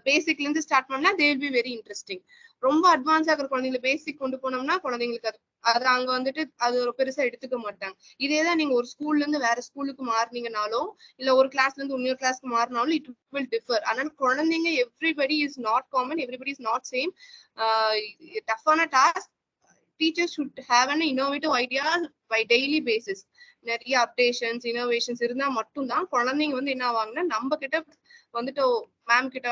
பேசிக்ல இருந்து ஸ்டார்ட் பண்ணா they will be very interesting. ரொம்ப அட்வான்ஸ் ஆகிற குழந்தைங்களை பேசிக் கொண்டு போனோம்னா குழந்தைங்களுக்கு அது அங்க வந்துட்டு அது ஒரு பெருசா எடுத்துக்க மாட்டாங்க. இதேதான் நீங்க ஒரு ஸ்கூல்ல இருந்து வேற ஸ்கூலுக்கு மாறினீங்கனாலும் இல்ல ஒரு கிளாஸ்ல இருந்து இன்னொரு கிளாஸ்க்கு மாறினாலும் இட் வில் டிஃபர். ஆனால் குழந்தைங்க everybody is not common, everybody is not same. டஃப்பான task. Teachers should have an innovative idea by daily basis. நிறைய அப்டேஷன்ஸ் இன்னோவேஷன்ஸ் இருந்தா மட்டும்தான் குழந்தைங்க வந்து என்ன ஆவாங்கன்னா நம்ம கிட்ட வந்துட்டு மேம் கிட்ட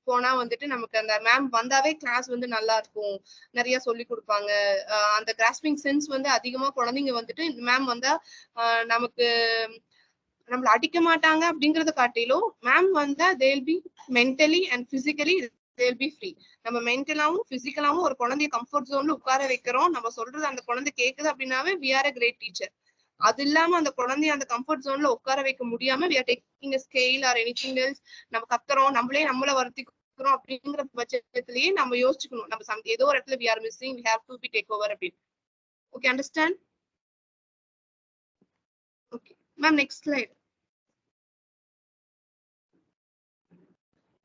போனா வந்துட்டு நமக்கு அந்த மேம் வந்தாவே கிளாஸ் வந்து நல்லா இருக்கும், நிறைய சொல்லி கொடுப்பாங்க. அந்த கிராஸ்பிங் சென்ஸ் வந்து அதிகமா குழந்தைங்க வந்துட்டு இந்த மேம் வந்தா நமக்கு நம்மள அடிக்க மாட்டாங்க அப்படிங்கறத காட்டிலும் மேம் வந்தா they will be mentally and physically they will be free. நம்ம மென்டலாவும் பிசிக்கலாவும் ஒரு குழந்தைய கம்ஃபர்ட் ஜோன்ல உட்கார வைக்கிறோம், நம்ம சொல்றது அந்த குழந்தை கேக்குது அப்படின்னாவே we are a great teacher. அது இல்லாம அந்த குழந்தைய அந்த கம்ஃபர்ட் ஜோன்ல உட்கார வைக்க முடியாம we are taking a scale or anything else, நம்ம கத்துறோம், நம்மள வருத்திக்கிறோம் அப்படிங்கிற பட்சத்திலேயே நம்ம யோசிச்சுக்கணும், நம்ம ஏதோ ஒரு இடத்துல we are missing, we have to be take over அப்படின்னு. Okay, understand? Okay ma'am, next slide.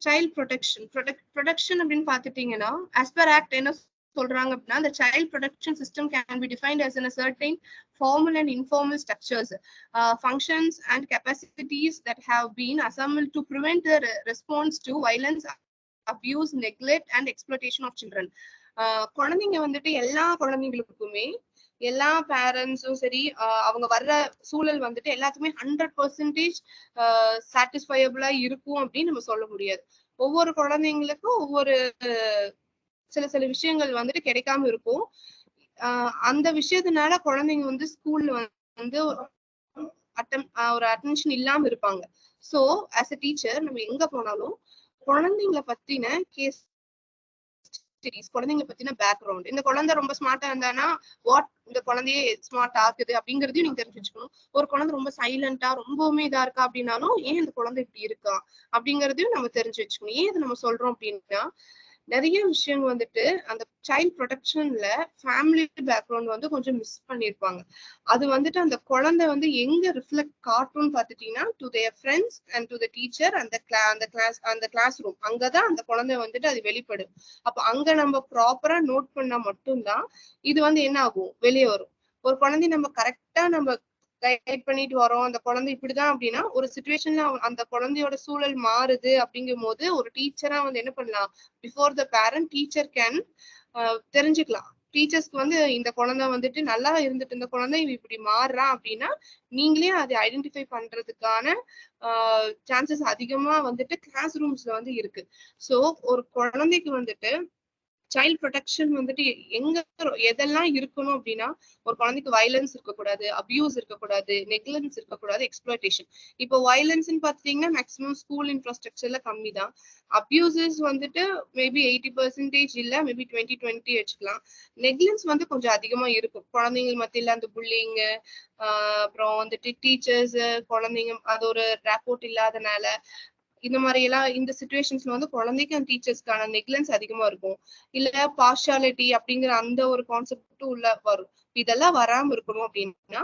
Child protection அப்படின்னு பாத்துட்டீங்கன்னா as per act என்ன சொல்றாங்க அப்படின்னா the child protection system can be defined as in a certain formal and informal structures, functions and capacities that have been assembled to prevent the response to violence, abuse, neglect and exploitation of children. குழந்தைங்க வந்துட்டு எல்லா குழந்தைங்களுக்குமே எல்லா பேரண்ட்ஸும் சரி அவங்க வர்ற சூழல் வந்துட்டு எல்லாத்துக்குமே 100% சாட்டிஸ்ஃபையபிளா இருக்கும் அப்படின்னு நம்ம சொல்ல முடியாது. ஒவ்வொரு குழந்தைங்களுக்கும் ஒவ்வொரு சில விஷயங்கள் வந்துட்டு கிடைக்காம இருக்கும். அந்த விஷயத்தினால குழந்தைங்க வந்து ஸ்கூல்ல வந்து ஒரு அட்டென்ஷன் இல்லாம இருப்பாங்க. சோ ஆஸ் அ டீச்சர் நம்ம எங்க போனாலும் குழந்தைங்களை பத்தின கேஸ் ஸ்டடீஸ், குழந்தைங்களை பத்தின பேக்ரவுண்ட், இந்த குழந்தை ரொம்ப ஸ்மார்ட்டா இருந்தானா வாட் இந்த குழந்தைய ஸ்மார்ட் ஆகுது அப்படிங்கறதையும் நீங்க தெரிஞ்சு வச்சுக்கணும். ஒரு குழந்தை ரொம்ப சைலண்டா ரொம்பவுமே இதா இருக்கா அப்படின்னாலும் ஏன் இந்த குழந்தை இப்படி இருக்கா அப்படிங்கறதையும் நம்ம தெரிஞ்சு வச்சுக்கணும். ஏன் இதை நம்ம சொல்றோம் அப்படின்னா நிறைய விஷயங்கள் வந்துட்டு அந்த சைல்ட் ப்ரொடெக்ஷன்ல ஃபேமிலி பேக்ரவுண்ட் வந்து கொஞ்சம் மிஸ் பண்ணிருப்பாங்க. அது வந்துட்டு அந்த குழந்தை வந்து எங்க ரிஃப்ளெக்ட் காட்டும்னு பாத்துட்டீங்கன்னா to their friends and to the teacher அந்த கிளாஸ் ரூம், அங்கதான் அந்த குழந்தை வந்துட்டு அது வெளிப்படும். அப்ப அங்க நம்ம ப்ராப்பரா நோட் பண்ணா மட்டும்தான் இது வந்து என்ன ஆகும், வெளியே வரும். ஒரு குழந்தை நம்ம கரெக்டா நம்ம கைட் பண்ணிட்டு வரோம், அந்த குழந்தை இப்படிதான் அப்படின்னா ஒரு சிச்சுவேஷன்ல அந்த குழந்தையோட சூழல் மாறுது அப்படிங்கும் போது ஒரு டீச்சரா வந்து என்ன பண்ணலாம், before the parent teacher can தெரிஞ்சுக்கலாம். டீச்சர்ஸ்க்கு வந்து இந்த குழந்தை வந்துட்டு நல்லா இருந்துட்டு இந்த குழந்தை இப்படி மாறுறான் அப்படின்னா நீங்களே அதை ஐடென்டிஃபை பண்றதுக்கான சான்சஸ் அதிகமா வந்துட்டு கிளாஸ் ரூம்ஸ்ல வந்து இருக்கு. ஸோ ஒரு குழந்தைக்கு வந்துட்டு சைல்ட் ப்ரொடெக்ஷன் வந்துட்டு எங்க எதெல்லாம் இருக்கணும் அப்படின்னா, ஒரு குழந்தைக்கு வயலன்ஸ் இருக்கக்கூடாது, அபியூஸ் இருக்கக்கூடாது, நெக்லன்ஸ் இருக்கக்கூடாது, எக்ஸ்ப்ளாய்டேஷன். இப்போ வயலன்ஸ்ன்னு பாத்தீங்கன்னா மேக்ஸிமம் ஸ்கூல் இன்ஃப்ராஸ்ட்ரக்சர்ல கம்மி தான். அபியூசஸ் வந்துட்டு மேபி 80% இல்ல, மேபி 20 வச்சுக்கலாம். நெக்லன்ஸ் வந்து கொஞ்சம் அதிகமா இருக்கும் குழந்தைங்க மத்தியில. அந்த புல்லிங், அப்புறம் வந்துட்டு டீச்சர்ஸ் குழந்தைங்க அது ஒரு ரேப்போர்ட் இல்லாதனால இந்த மாதிரி எல்லாம் இந்த சிச்சுவேஷன்ஸ்ல வந்து குழந்தைக்கு அந்த டீச்சர்ஸ்க்கான நெக்லன்ஸ் அதிகமா இருக்கும். இல்ல பார்ஷாலிட்டி அப்படிங்கிற அந்த ஒரு கான்செப்டும் உள்ள வரும். இதெல்லாம் வராம இருக்கணும் அப்படின்னா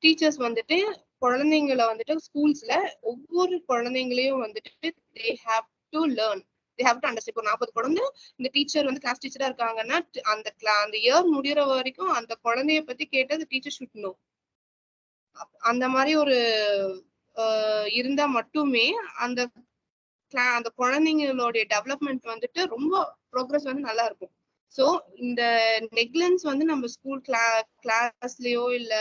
டீச்சர்ஸ் வந்துட்டு குழந்தைங்களை வந்துட்டு ஸ்கூல்ஸ்ல ஒவ்வொரு குழந்தைங்களையும் வந்துட்டு they have to learn, they have to understand. இப்போ 40 குழந்தை இந்த டீச்சர் வந்து கிளாஸ் டீச்சரா இருக்காங்கன்னா அந்த இயர் முடிகிற வரைக்கும் அந்த குழந்தைய பத்தி கேட்டது டீச்சர் ஷுட் நோ. அந்த மாதிரி ஒரு இருந்தா மட்டுமே அந்த அந்த குழந்தைங்களுடைய டெவலப்மெண்ட் வந்துட்டு ரொம்ப ப்ரோக்ரஸ் வந்து நல்லா இருக்கும். ஸோ இந்த நெக்லன்ஸ் வந்து நம்ம ஸ்கூல் கிளாஸ்லயோ இல்ல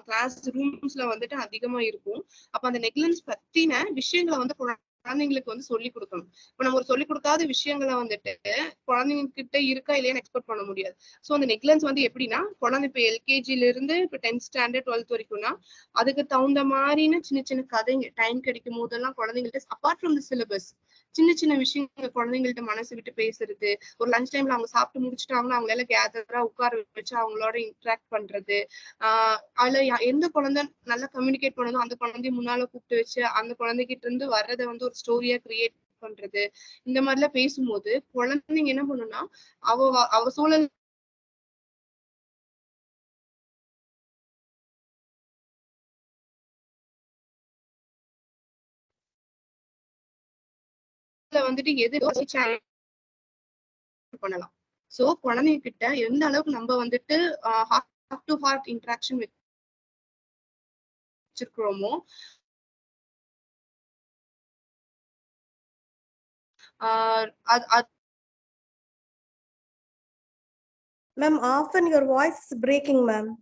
கிளாஸ் ரூம்ஸ்ல வந்துட்டு அதிகமா இருக்கும். அப்ப அந்த நெக்லன்ஸ் பத்தின விஷயங்களை வந்து குழந்தைங்களுக்கு வந்து சொல்லி கொடுக்கணும். இப்ப நம்ம ஒரு சொல்லி கொடுக்காத விஷயங்களை வந்துட்டு குழந்தைங்க கிட்ட இருக்கா இல்லையான்னு எக்ஸ்பெக்ட் பண்ண முடியாது. ஸோ அந்த நெக்லன்ஸ் வந்து எப்படின்னா, குழந்தை இப்ப எல்கேஜில இருந்து இப்ப 10th ஸ்டாண்டர்ட் 12th வரைக்கும்னா அதுக்கு தகுந்த மாதிரின்னு சின்ன சின்ன கதைங்க டைம் கிடைக்கும் போதெல்லாம் குழந்தைங்கள்ட்ட அப்பார்ட் ஃப்ரம் தி சிலபஸ் சின்ன சின்ன விஷயங்கள் குழந்தைங்கள்ட்ட மனசு விட்டு பேசுறது, ஒரு லஞ்ச் டைம்ல அவங்க சாப்பிட்டு முடிச்சுட்டாங்கன்னா அவங்களால கேதரா உட்கார வச்சு அவங்களோட இன்ட்ராக்ட் பண்றது, அதுல எந்த குழந்தை நல்லா கம்யூனிகேட் பண்ணதோ அந்த குழந்தைய முன்னால கூப்பிட்டு வச்சு அந்த குழந்தைகிட்ட இருந்து வர்றதை வந்து ஒரு ஸ்டோரியா கிரியேட் பண்றது. இந்த மாதிரிலாம் பேசும்போது குழந்தைங்க என்ன பண்ணுன்னா அவ சூழல் வந்துட்டு எது பண்ணலாம். சோ குழந்தைங்க கிட்ட எந்த அளவுக்கு நம்ம வந்துட்டு ஹார்ட் டு ஹார்ட் இன்டராக்ஷன் வச்சிருக்கிறோமோ Ma'am, often your voice is breaking, ma'am.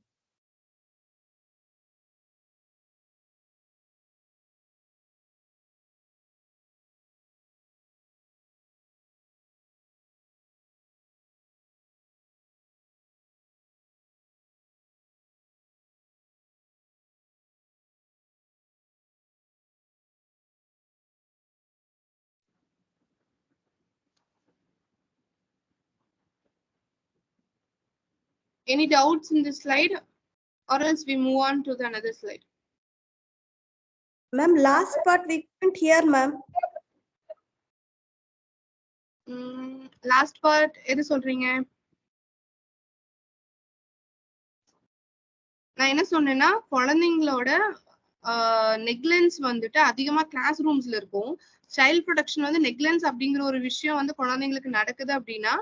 Any doubts in this slide, or else we move on to the another slide? Ma'am, last part we couldn't hear, ma'am. Last part எது சொல்றீங்க? நான் என்ன சொன்னேன்னா குழந்தைங்களோட நெக்லன்ஸ் வந்துட்டு அதிகமா class ரூம்ஸ்ல இருக்கும். Child protection வந்து நெக்லன்ஸ் அப்படிங்கிற ஒரு விஷயம் வந்து குழந்தைங்களுக்கு நடக்குது அப்படின்னா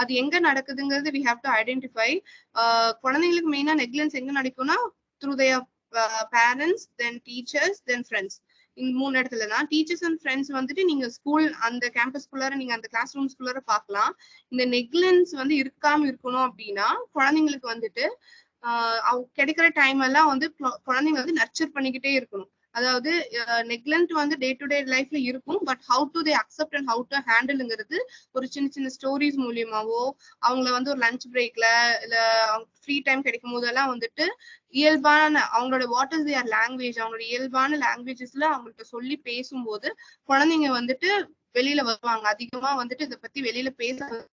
அது எங்க நடக்குதுங்கிறது we have to identify. குழந்தைங்களுக்கு மெயினா நெக்லன்ஸ் எங்க நடக்கும்னா through their parents, then teachers, then friends. இந்த 3 இடத்துல தான். டீச்சர்ஸ் அண்ட் ஃப்ரெண்ட்ஸ் வந்துட்டு நீங்க ஸ்கூல் அந்த கேம்பஸ்குள்ளார நீங்க அந்த கிளாஸ் ரூம்ஸ்குள்ளார பார்க்கலாம். இந்த நெக்லன்ஸ் வந்து இருக்காம இருக்கணும் அப்படின்னா குழந்தைங்களுக்கு வந்துட்டு அவங்க கிடைக்கிற டைம் எல்லாம் வந்து குழந்தைங்க வந்து நர்ச்சர் பண்ணிக்கிட்டே இருக்கணும். அதாவது நெக்லன்ட் வந்து டே டு டே லைஃப்ல இருக்கும். But how do they accept and how to ஹேண்டில்ங்கிறது ஒரு சின்ன சின்ன ஸ்டோரிஸ் மூலியமாவோ அவங்கள வந்து ஒரு லஞ்ச் பிரேக்ல இல்ல ஃப்ரீ டைம் கிடைக்கும் போதெல்லாம் வந்துட்டு இயல்பான அவங்களோட வாட் இஸ் தியர் லாங்குவேஜ் அவங்களோட இயல்பான லாங்குவேஜஸ்ல அவங்கள்ட்ட சொல்லி பேசும்போது குழந்தைங்க வந்துட்டு வெளியில வருவாங்க. அதிகமா வந்துட்டு இதை பத்தி வெளியில பேச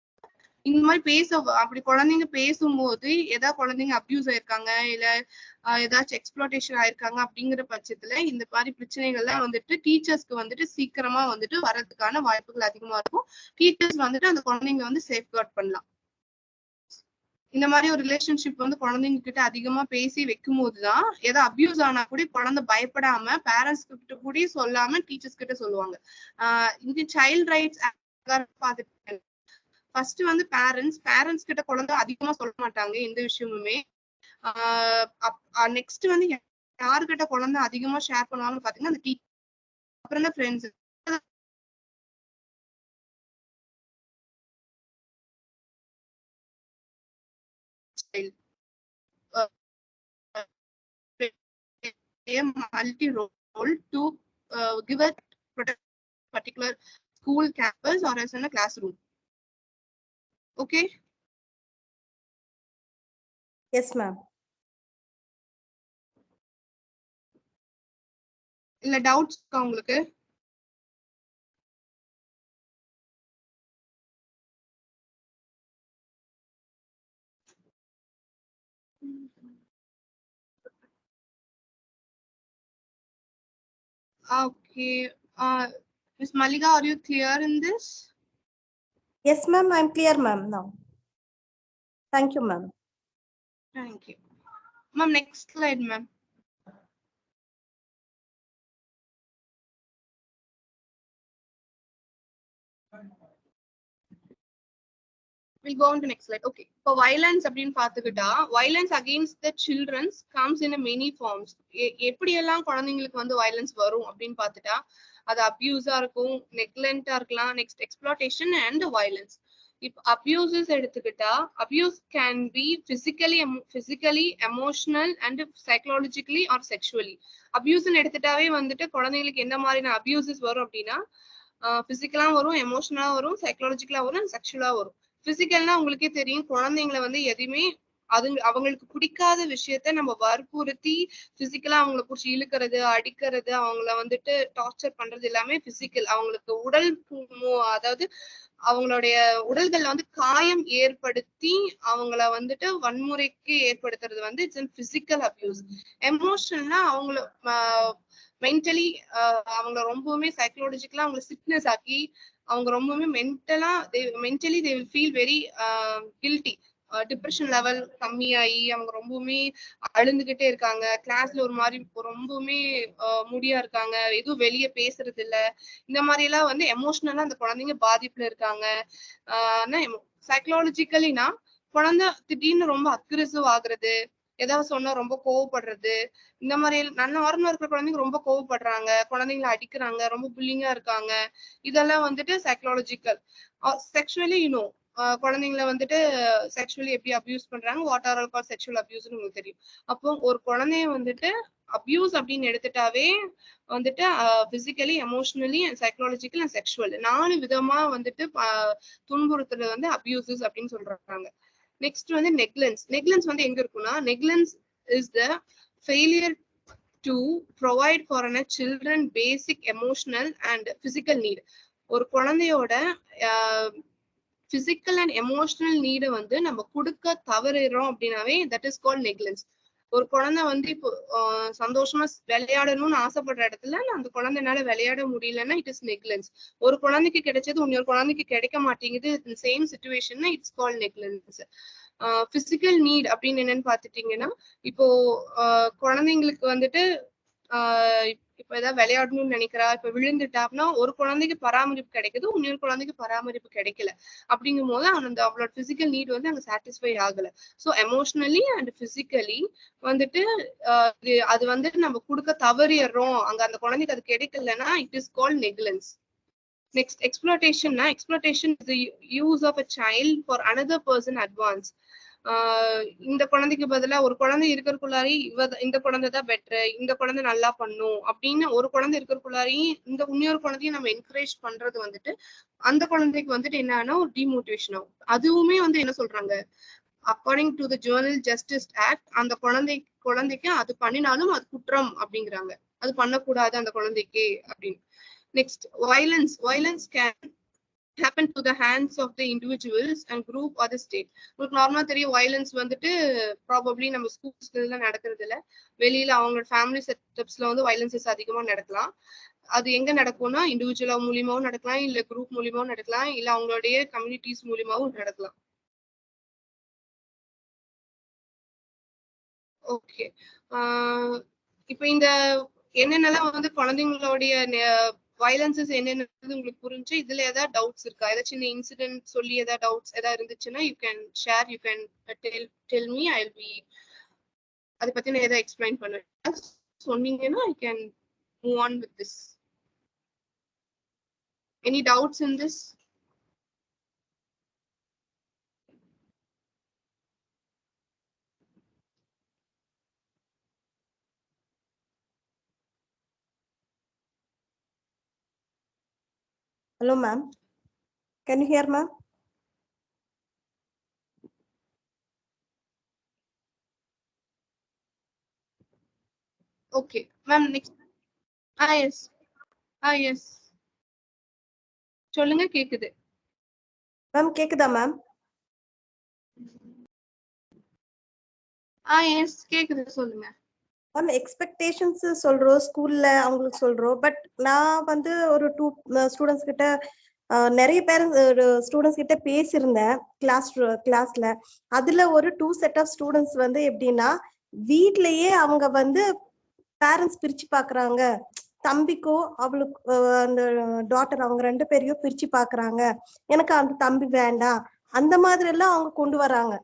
இந்த மாதிரி அப்படி குழந்தைங்க பேசும்போது ஏதாவது குழந்தைங்க அபியூஸ் ஆயிருக்காங்க இல்ல ஏதாச்சும் எக்ஸ்ப்ளோட்டேஷன் ஆயிருக்காங்க அப்படிங்கிற பட்சத்துல இந்த மாதிரி பிரச்சனைகள்லாம் வந்துட்டு டீச்சர்ஸ்க்கு வந்துட்டு சீக்கிரமா வந்துட்டு வர்றதுக்கான வாய்ப்புகள் அதிகமா இருக்கும். டீச்சர்ஸ் வந்துட்டு அந்த குழந்தைங்க வந்து சேஃப்கார்ட் பண்ணலாம். இந்த மாதிரி ஒரு ரிலேஷன்ஷிப் வந்து குழந்தைங்க கிட்ட அதிகமா பேசி வைக்கும் போதுதான் ஏதோ அபியூஸ் ஆனா கூட குழந்தை பயப்படாம பேரண்ட்ஸ் கிட்ட கூட சொல்லாம டீச்சர்ஸ் கிட்ட சொல்லுவாங்க. இங்க சைல்ட் ரைட்ஸ் பார்த்துட்டு ஃபர்ஸ்ட் வந்து பேரண்ட்ஸ் கிட்ட குழந்தை அதிகமா சொல்ல மாட்டாங்க எந்த விஷயமுமே. நெக்ஸ்ட் வந்து யாருக்கிட்ட குழந்தை அதிகமா ஷேர் பண்ணுவாங்கன்னு பாத்தீங்கன்னா அந்த டீச்சர், அப்புறம் தான் friends. multi role to give a particular school campus or as in a classroom. Okay Yes, ma'am. இல்ல டவுட்ஸ் இருக்கா உங்களுக்கு? Okay. Miss Malika, are you clear in this? Yes, ma'am. I'm clear, ma'am, now. Thank you, ma'am. Thank you. Ma'am, next slide, ma'am. We'll go on to next slide. Okay. For violence அப்படின்னு பார்த்துக்கிட்டா violence against the children comes in a many forms. எப்படி எல்லாம் குழந்தைங்களுக்கு வந்து violence வரும் அப்படின்னு பார்த்துட்டா அது அபியூஸா இருக்கும், நெக்லெக்டா இருக்கலாம், நெக்ஸ்ட் எக்ஸ்ப்ளாய்டேஷன் அண்ட் violence. இப்போ அபியூசஸ் எடுத்துக்கிட்டா abuse can be physically emotional and psychologically or sexually. அபியூஸ்ன்னு எடுத்துட்டாவே வந்துட்டு குழந்தைங்களுக்கு எந்த மாதிரியான அபியூசஸ் வரும் அப்படின்னா பிசிக்கலா வரும், எமோஷனலா வரும், சைக்கலாஜிக்கலா வரும், செக்ஷுவலா வரும். பிசிக்கல்னா உங்களுக்கே தெரியும், குழந்தைங்களை வந்து எதுவுமே அவங்களுக்கு பிடிக்காத விஷயத்த நம்ம வற்புறுத்தி பிசிக்கலா அவங்களை பிடிச்சி இழுக்கிறது, அடிக்கிறது, அவங்கள வந்துட்டு டார்ச்சர் பண்றது எல்லாமே பிசிக்கல். அவங்களுக்கு உடல் அதாவது அவங்களுடைய உடல்கள்ல வந்து காயம் ஏற்படுத்தி அவங்கள வந்துட்டு வன்முறைக்கு ஏற்படுத்துறது வந்து இட்ஸ் பிசிக்கல் அபியூஸ். எமோஷனல்னா அவங்கள மென்டலி அவங்கள ரொம்பவுமே சைக்கலாஜிக்கலா அவங்களை சிக்னஸ் ஆக்கி அவங்க ரொம்பவுமே mentally they will feel very guilty. Depression level கம்மியாகி அவங்க ரொம்பவுமே அழுந்துகிட்டே இருக்காங்க, கிளாஸ்ல ஒரு மாதிரி ரொம்பவுமே முடியா இருக்காங்க, எதுவும் வெளியே பேசுறது இல்ல. இந்த மாதிரி எல்லாம் வந்து எமோஷனலா அந்த குழந்தைங்க பாதிப்புல இருக்காங்க. சைக்கலாஜிக்கலினா குழந்தை திடீர்னு ரொம்ப அக்ரெசிவ் ஆகுறது, ஏதாவது சொன்னா ரொம்ப கோவப்படுறது, இந்த மாதிரி நார்மலா இருக்கிற குழந்தைங்க ரொம்ப கோவப்படுறாங்க, குழந்தைங்களை அடிக்கிறாங்க, ரொம்ப புல்லிங்கா இருக்காங்க. இதெல்லாம் வந்துட்டு சைக்கலாஜிக்கல். செக்ஷுவலி குழந்தைங்களை வந்துட்டு செக்ஷுவலி எப்படி அபியூஸ் பண்றாங்க, what are all call sexual அபியூஸ்னு உங்களுக்கு தெரியும். அப்போ ஒரு குழந்தைய வந்துட்டு அபியூஸ் அப்படின்னு எடுத்துட்டாவே வந்துட்டு physically, emotionally and psychological and sexual 4 விதமா வந்துட்டு துன்புறுத்துறது வந்து அபியூசஸ் அப்படின்னு சொல்றாங்க. நெக்ஸ்ட் வந்து நெக்லன்ஸ் வந்து எங்க இருக்குன்னா, negligence is the failure to provide for a children basic emotional and physical need. ஒரு குழந்தையோட பிசிக்கல் அண்ட் எமோஷனல் நீடை வந்து நம்ம கொடுக்க தவறுறோம் அப்படின்னாவே தட் இஸ் கால்ட் நெக்லன்ஸ். ஒரு குழந்தை வந்து இப்போ சந்தோஷமா விளையாடணும்னு ஆசைப்படுற இடத்துல அந்த குழந்தைனால விளையாட முடியலன்னா இட் இஸ் நெக்லன்ஸ். ஒரு குழந்தைக்கு கிடைச்சது இன்னொரு குழந்தைக்கு கிடைக்க மாட்டேங்குது, சேம் சிச்சுவேஷன்னா it's called negligence. Physical need அப்படின்னு என்னன்னு பாத்துட்டீங்கன்னா, இப்போ குழந்தைங்களுக்கு வந்துட்டு இப்ப ஏதாவது விளையாடணும்னு நினைக்கிறா, இப்ப விழுந்துட்டாப்னா ஒரு குழந்தைக்கு பராமரிப்பு கிடைக்குது, இன்னொரு குழந்தைக்கு பராமரிப்பு கிடைக்கல. அப்படிங்கும் போது அவளோட பிசிக்கல் நீட் வந்து அங்க சாட்டிஸ்ஃபை ஆகல. ஸோ எமோஷனலி அண்ட் பிசிக்கலி வந்துட்டு அது வந்துட்டு நம்ம கொடுக்க தவறிடுறோம், அங்க அந்த குழந்தைக்கு அது கிடைக்கலன்னா it is called negligence. Next எக்ஸ்ப்ளோட்டேஷன்னா, exploitation is the use of a child for another person advance. இந்த குழந்தைக்கு பதிலா ஒரு குழந்தை இருக்கிறக்குள்ளாரி இந்த குழந்தை தான் பெட்டர், இந்த குழந்தை நல்லா பண்ணும் அப்படின்னு ஒரு குழந்தை இருக்கிறக்குள்ளாரி இந்த இன்னொரு குழந்தையும் நம்ம என்கரேஜ் பண்றது வந்துட்டு அந்த குழந்தைக்கு வந்துட்டு என்னன்னா ஒரு டிமோட்டிவேஷன் ஆகும். அதுவுமே வந்து என்ன சொல்றாங்க, according to the juvenile justice act அந்த குழந்தைக்கு அது பண்ணினாலும் அது குற்றம் அப்படிங்கிறாங்க, அது பண்ணக்கூடாது அந்த குழந்தைக்கு அப்படின்னு. Next violence can happen to the hands of the individuals and group or the state. உங்களுக்கு நார்மலா தெரியும் violence வந்துட்டு ப்ராபப்ளி நம்ம ஸ்கூல்ஸ்ல நடக்கிறது இல்ல, வெளியில அவங்க ஃபேமிலி செட்டப்ஸ்ல வந்து violences அதிகமா நடக்கலாம். அது எங்க நடக்கும்னா இண்டிவிஜுவலா மூலியமாவும் நடக்கலாம், இல்ல குரூப் மூலியமாவும் நடக்கலாம், இல்ல அவங்களுடைய கம்யூனிட்டிஸ் மூலியமாவும் நடக்கலாம். ஓகே, இப்போ இந்த என்னென்னலாம் வந்து குழந்தைங்களுடைய வயலன்சஸ் என்னென்னது உங்களுக்கு புரிஞ்சு, இதுல ஏதாவது டவுட்ஸ் இருக்கா, ஏதாச்சும் சின்ன இன்சிடென்ட் சொல்லி ஏதாவது டவுட்ஸ் ஏதாவது இருந்துச்சுன்னா you can share, you can tell me, I will be அதை பத்தி நான் ஏதாவது எக்ஸ்பிளைன் பண்ணுவேன். சொன்னீங்கன்னா I can move on with this. Any doubts in this? Hello, ma'am. Can you hear, ma'am? Okay ma'am next. Yes. Yes சொல்லுங்க, கேக்குது. Ma'am கேக்குதா ma'am? S கேக்குது, சொல்லுங்க. மேம் எக்ஸ்பெக்டேஷன்ஸ் சொல்றோம், ஸ்கூல்ல அவங்களுக்கு சொல்றோம். பட் நான் வந்து ஒரு 2 ஸ்டூடெண்ட்ஸ் கிட்ட நிறைய ஸ்டூடெண்ட்ஸ் கிட்ட பேசியிருந்தேன் கிளாஸ்ல. அதுல ஒரு 2 செட் ஆஃப் ஸ்டூடெண்ட்ஸ் வந்து எப்படின்னா, வீட்லயே அவங்க வந்து பேரண்ட்ஸ் பிரிச்சு பாக்குறாங்க. தம்பிக்கோ அவளுக்கு அந்த டாட்டர் அவங்க 2 பேரையும் பிரிச்சு பாக்குறாங்க. எனக்கு அந்த தம்பி வேண்டாம், அந்த மாதிரி எல்லாம் அவங்க கொண்டு வராங்க.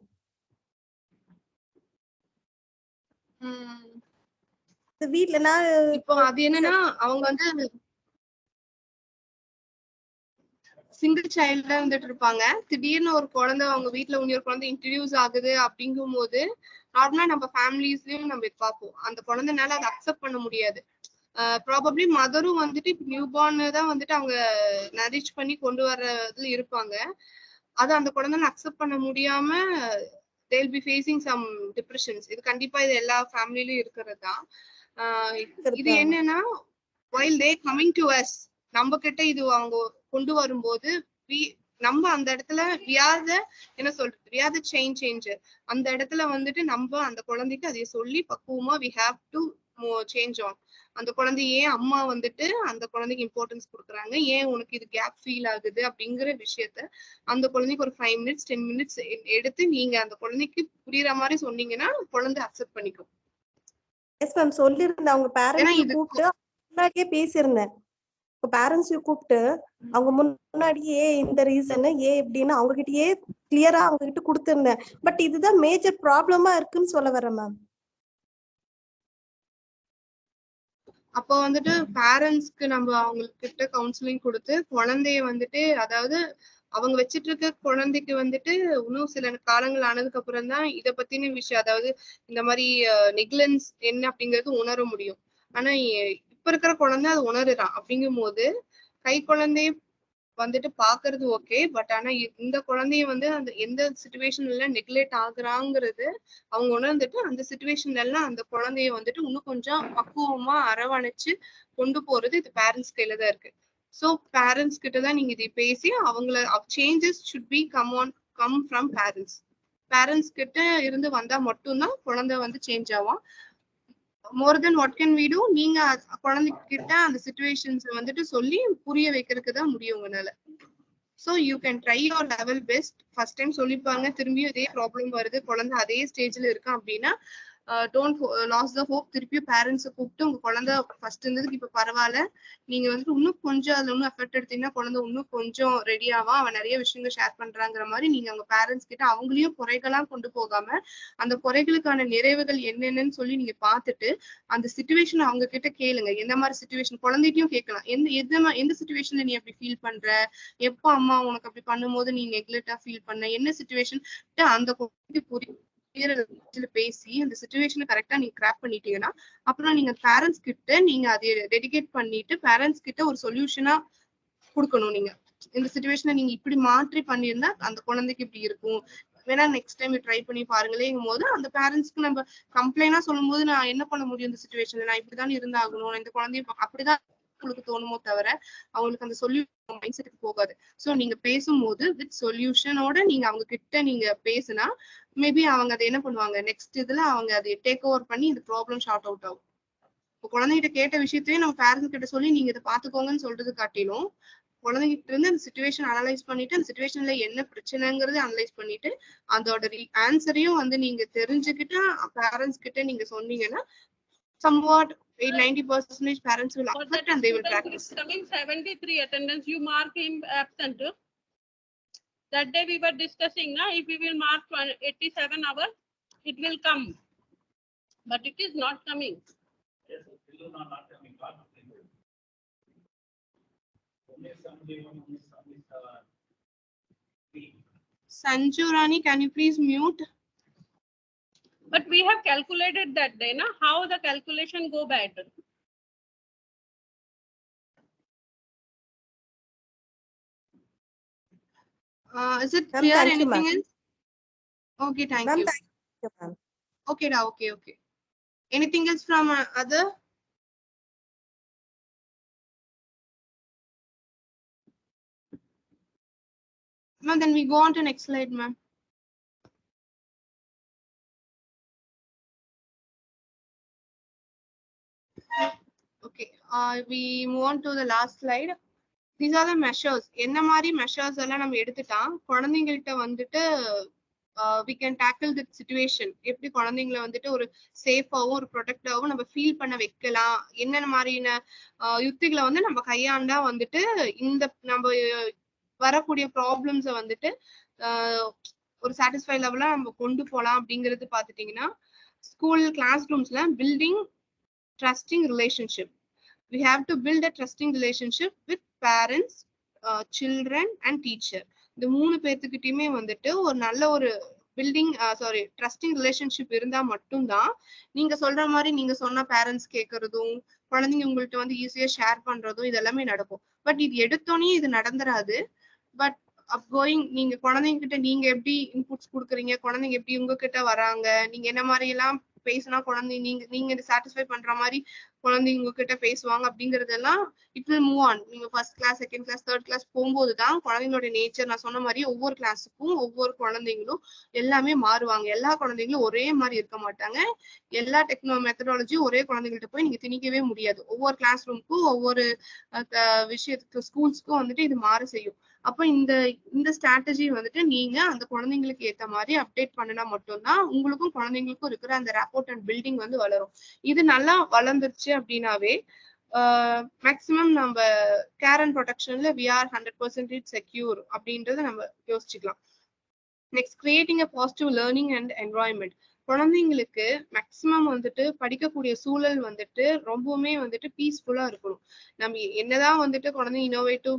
வீட்ல நான் இப்போ அது என்னன்னா, அவங்க வந்து சிங்கிள் சைல்டா இருந்துட்டு இருப்பாங்க. திடீர்னு ஒரு குழந்தை அவங்க வீட்டுல இன்னொரு குழந்தை இன்ட்ரடியூஸ் ஆகுது அப்படிங்கும் போது நார்மலா நம்ம ஃபேமிலிஸ்லயும் நம்ம பார்ப்போம். அந்த குழந்தைனால அதை அக்செப்ட் பண்ண முடியாது. ப்ராபப்ளி மதரும் வந்துட்டு நியூ பார்ன் தான் வந்துட்டு அவங்க நரிச் பண்ணி கொண்டு வர்றதுல இருப்பாங்க. அது அந்த குழந்தை அக்செப்ட் பண்ண முடியாம they'll be facing some depressions. இது கண்டிப்பா இது எல்லா ஃபேமிலிலயும் இருக்கிறது தான். இது என்னன்னா, while they coming to us, நம்ம கிட்ட இது அவங்க கொண்டு வரும்போது நம்ம அந்த இடத்துல we are the என்ன சொல்றது, we are the changer. அந்த இடத்துல வந்துட்டு நம்ம அந்த குழந்தைக்கு அதை சொல்லி பக்குவமா we have to change on. அந்த குழந்தை ஏன் அம்மா வந்துட்டு அந்த குழந்தைக்கு இம்பார்ட்டன்ஸ் கொடுக்குறாங்க, ஏன் உனக்கு இது கேப் ஃபீல் ஆகுது அப்படிங்கிற விஷயத்த அந்த குழந்தைக்கு ஒரு 5 minutes 10 minutes எடுத்து நீங்க அந்த குழந்தைக்கு புரியுற மாதிரி சொன்னீங்கன்னா குழந்தை அக்செப்ட் பண்ணிக்கும். எஸ் மேம் சொல்லியிருந்தேன். அவங்க பேரண்ட்ஸ் கூப்பிட்டு முன்னாடியே பேசியிருந்தேன். பேரண்ட்ஸையும் கூப்பிட்டு அவங்க முன்னாடியே இந்த ரீசன் ஏன் எப்படின்னு அவங்க கிட்டயே கிளியரா அவங்க கிட்ட கொடுத்திருந்தேன். பட் இதுதான் மேஜர் ப்ராப்ளமா இருக்குன்னு சொல்ல வரேன் மேம். அப்போ வந்துட்டு பேரண்ட்ஸ்க்கு நம்ம அவங்களுக்கு கிட்ட கவுன்சிலிங் கொடுத்து குழந்தைய வந்துட்டு, அதாவது அவங்க வச்சிட்டு இருக்க குழந்தைக்கு வந்துட்டு இன்னும் சில காலங்கள் ஆனதுக்கு அப்புறம் தான் இதை பத்தின விஷயம், அதாவது இந்த மாதிரி நெக்லன்ஸ் என்ன அப்படிங்கிறது உணர முடியும். ஆனா இப்ப இருக்கிற குழந்தை அது உணருறான். அப்படிங்கும் போது கை குழந்தைய வந்துட்டு பாக்குறது ஓகே, பட் ஆனா இந்த குழந்தைய வந்து அந்த எந்த சிச்சுவேஷன்ல நெக்லெக்ட் ஆகுறாங்கிறது அவங்க உணர்ந்துட்டு அந்த சிச்சுவேஷன்ல எல்லாம் அந்த குழந்தைய வந்துட்டு இன்னும் கொஞ்சம் பக்குவமா அரவணைச்சு கொண்டு போறது இது பேரண்ட்ஸ் கையில தான் இருக்கு. ஸோ பேரண்ட்ஸ் கிட்ட தான் நீங்க இதை பேசி அவங்கள changes should be come from parents. Parents கிட்ட இருந்து வந்தா மட்டும்தான் குழந்தை வந்து சேஞ்ச் ஆகும். More then what can we do, நீங்க குழந்தைகிட்ட அந்த சிச்சுவேஷன்ஸ் வந்துட்டு சொல்லி புரிய வைக்கிறதுக்கு தான் முடியும் உங்களால. So you can try your level best. First time சொல்லிப்பாங்க, திரும்பியும் இதே ப்ராப்ளம் வருது, குழந்தை அதே ஸ்டேஜ்ல இருக்கான் அப்படின்னா டோன்ட் லாஸ் த ஹோப். திருப்பியும் பேரண்ட்ஸை கூப்பிட்டு உங்க குழந்தை ஃபர்ஸ்ட் இருந்ததுக்கு இப்ப பரவாயில்ல, நீங்க வந்துட்டு இன்னும் கொஞ்சம் அதுல இன்னும் எஃபர்ட் எடுத்தீங்கன்னா குழந்தை இன்னும் கொஞ்சம் ரெடி ஆவா, அவன் நிறைய விஷயங்கள் ஷேர் பண்றாங்கிற மாதிரி நீங்க அவங்க பேரண்ட்ஸ் கிட்ட அவங்களையும் குறைகளாம் கொண்டு போகாம அந்த குறைகளுக்கான நிறைவுகள் என்னென்னு சொல்லி நீங்க பார்த்துட்டு அந்த சிச்சுவேஷன் அவங்க கிட்ட கேளுங்க. எந்த மாதிரி சிச்சுவேஷன் குழந்தைகிட்டையும் கேட்கலாம், எந்த சிச்சுவேஷன்ல நீ அப்படி ஃபீல் பண்ற, எப்போ அம்மா உனக்கு அப்படி பண்ணும்போது நீ நெக்லெக்டா ஃபீல் பண்ண, என்ன சிச்சுவேஷன் அந்த குழந்தைக்கு பேசி அந்த சிச்சுவேஷனை கரெக்டா நீங்க கிராப் பண்ணிட்டீங்கன்னா அப்புறம் நீங்க பேரண்ட்ஸ் கிட்ட நீங்க அதை டெடிகேட் பண்ணிட்டு பேரண்ட்ஸ் கிட்ட ஒரு சொல்யூஷனா கொடுக்கணும். நீங்க இந்த சிச்சுவேஷனை நீங்க இப்படி மாற்றி பண்ணியிருந்தா அந்த குழந்தைக்கு இப்படி இருக்கும், வேணா நெக்ஸ்ட் டைம் ட்ரை பண்ணி பாருங்களேங்கும் போது அந்த பேரண்ட்ஸ்க்கு நம்ம கம்ப்ளைண்டா சொல்லும் போது நான் என்ன பண்ண முடியும் இந்த சிச்சுவேஷன்ல, நான் இப்படிதான் இருந்தாகணும், இந்த குழந்தைய அப்படிதான் உங்களுக்கு தோணுமோ தவிர அவங்களுக்கு அந்த சொல்யூஷன் மைண்ட் செட்டுக்கு போகாது. ஸோ நீங்க பேசும்போது வித் சொல்யூஷனோட நீங்க அவங்க கிட்ட நீங்க பேசுனா மேபி அவங்க அதை என்ன பண்ணுவாங்க, நெக்ஸ்ட் இதுல அவங்க அதை டேக் ஓவர் பண்ணி இந்த ப்ராப்ளம் ஷார்ட் அவுட் ஆகும். இப்போ குழந்தைகிட்ட கேட்ட விஷயத்தையும் நம்ம பேரண்ட்ஸ் கிட்ட சொல்லி நீங்க இதை பாத்துக்கோங்கன்னு சொல்றது காட்டிலும் குழந்தைகிட்ட இருந்து அந்த சிச்சுவேஷன் அனலைஸ் பண்ணிட்டு அந்த சிச்சுவேஷன்ல என்ன பிரச்சனைங்கிறது அனலைஸ் பண்ணிட்டு அதோட ஆன்சரையும் வந்து நீங்க தெரிஞ்சுக்கிட்டு பேரண்ட்ஸ் கிட்ட நீங்க சொன்னீங்கன்னா somewhat 90% parents will accept and they will practice. Coming 73 attendance, you mark him absent. That day we were discussing, na, if we will mark 87 hours, it will come, but it is not coming. Yes, it is not coming. Sanju Rani, can you please mute? But we have calculated that day, na? How the calculation go bad? Is it clear? Anything else? Okay, thank you. Thank you, ma'am. Okay, da, okay. Anything else from other? Ma'am, then we go on to next slide, ma'am. Okay, we move on to the last slide. These are the measures. என்ன மாதிரி measures எல்லாம் நம்ம எடுத்துட்டா குழந்தைங்கள்ட்ட வந்துட்டு we can tackle the situation. எப்படி குழந்தைங்களை வந்துட்டு ஒரு சேஃபாவும் ஒரு ப்ரொடெக்டாவும் நம்ம ஃபீல் பண்ண வைக்கலாம், என்னென்ன மாதிரியான யுக்திகளை வந்து நம்ம கையாண்டா வந்துட்டு இந்த நம்ம வரக்கூடிய ப்ராப்ளம்ஸை வந்துட்டு ஒரு சாட்டிஸ்ஃபை லெவலா நம்ம கொண்டு போகலாம் அப்படிங்கிறது பார்த்துட்டீங்கன்னா, ஸ்கூல் கிளாஸ் ரூம்ஸ்ல building trusting relationship. We have to build a trusting relationship with parents, children and teacher. இந்த மூணு பேர்த்துக்கிட்டயுமே வந்துட்டு ஒரு நல்ல ஒரு பில்டிங் ட்ரஸ்டிங் ரிலேஷன்ஷிப் இருந்தா மட்டும்தான் நீங்க சொல்ற மாதிரி நீங்க சொன்ன பேரண்ட்ஸ் கேட்கறதும் குழந்தைங்க உங்கள்ட்ட வந்து ஈஸியா ஷேர் பண்றதும் இதெல்லாமே நடக்கும். பட் இது எடுத்தோடனே இது நடந்துராது. பட் அப்கோயிங் நீங்க குழந்தைங்க கிட்ட நீங்க எப்படி இன்புட்ஸ் கொடுக்குறீங்க, குழந்தைங்க எப்படி உங்ககிட்ட வராங்க, நீங்க என்ன மாதிரி எல்லாம் பேசினா குழந்தை நீங்க சாட்டிஸ்ஃபை பண்ற மாதிரி குழந்தைங்க உங்ககிட்ட பேசுவாங்க அப்படிங்கறதெல்லாம் இட் வில் மூவ் ஆன். நீங்க first class, second class, third class போகும்போதுதான் குழந்தைங்களோட நேச்சர், நான் சொன்ன மாதிரி ஒவ்வொரு கிளாஸுக்கும் ஒவ்வொரு குழந்தைங்களும் எல்லாமே மாறுவாங்க. எல்லா குழந்தைங்களும் ஒரே மாதிரி இருக்க மாட்டாங்க. எல்லா மெத்தடாலஜியும் ஒரே குழந்தைங்கள்ட்ட போய் நீங்க திணிக்கவே முடியாது. ஒவ்வொரு கிளாஸ் ரூமுக்கும் ஒவ்வொரு விஷயத்துக்கு ஸ்கூல்ஸ்க்கும் வந்துட்டு இது மாற செய்யும். அப்ப இந்த ஸ்ட்ராட்டஜி வந்துட்டு நீங்க அந்த குழந்தைங்களுக்கு ஏத்த மாதிரி அப்டேட் பண்ணினா மட்டும்தான் உங்களுக்கும் குழந்தைங்களுக்கும் இருக்கிற அந்த ரேப்போர்ட் அண்ட் பில்டிங் வந்து வளரும். இது நல்லா வளர்ந்துருச்சு அப்படின்னாவே மேக்சிமம் நம்ம கேர் அண்ட் ப்ரொடெக்ஷன்ல we are 100% செக்யூர் அப்படின்றத நம்ம யோசிச்சுக்கலாம். Next, creating a positive learning and environment. குழந்தைங்களுக்கு மேக்சிமம் வந்துட்டு படிக்கக்கூடிய சூழல் வந்துட்டு ரொம்பவுமே வந்துட்டு பீஸ்ஃபுல்லா இருக்கணும். நம்ம என்னதான் வந்துட்டு குழந்தை இன்னோவேட்டிவ்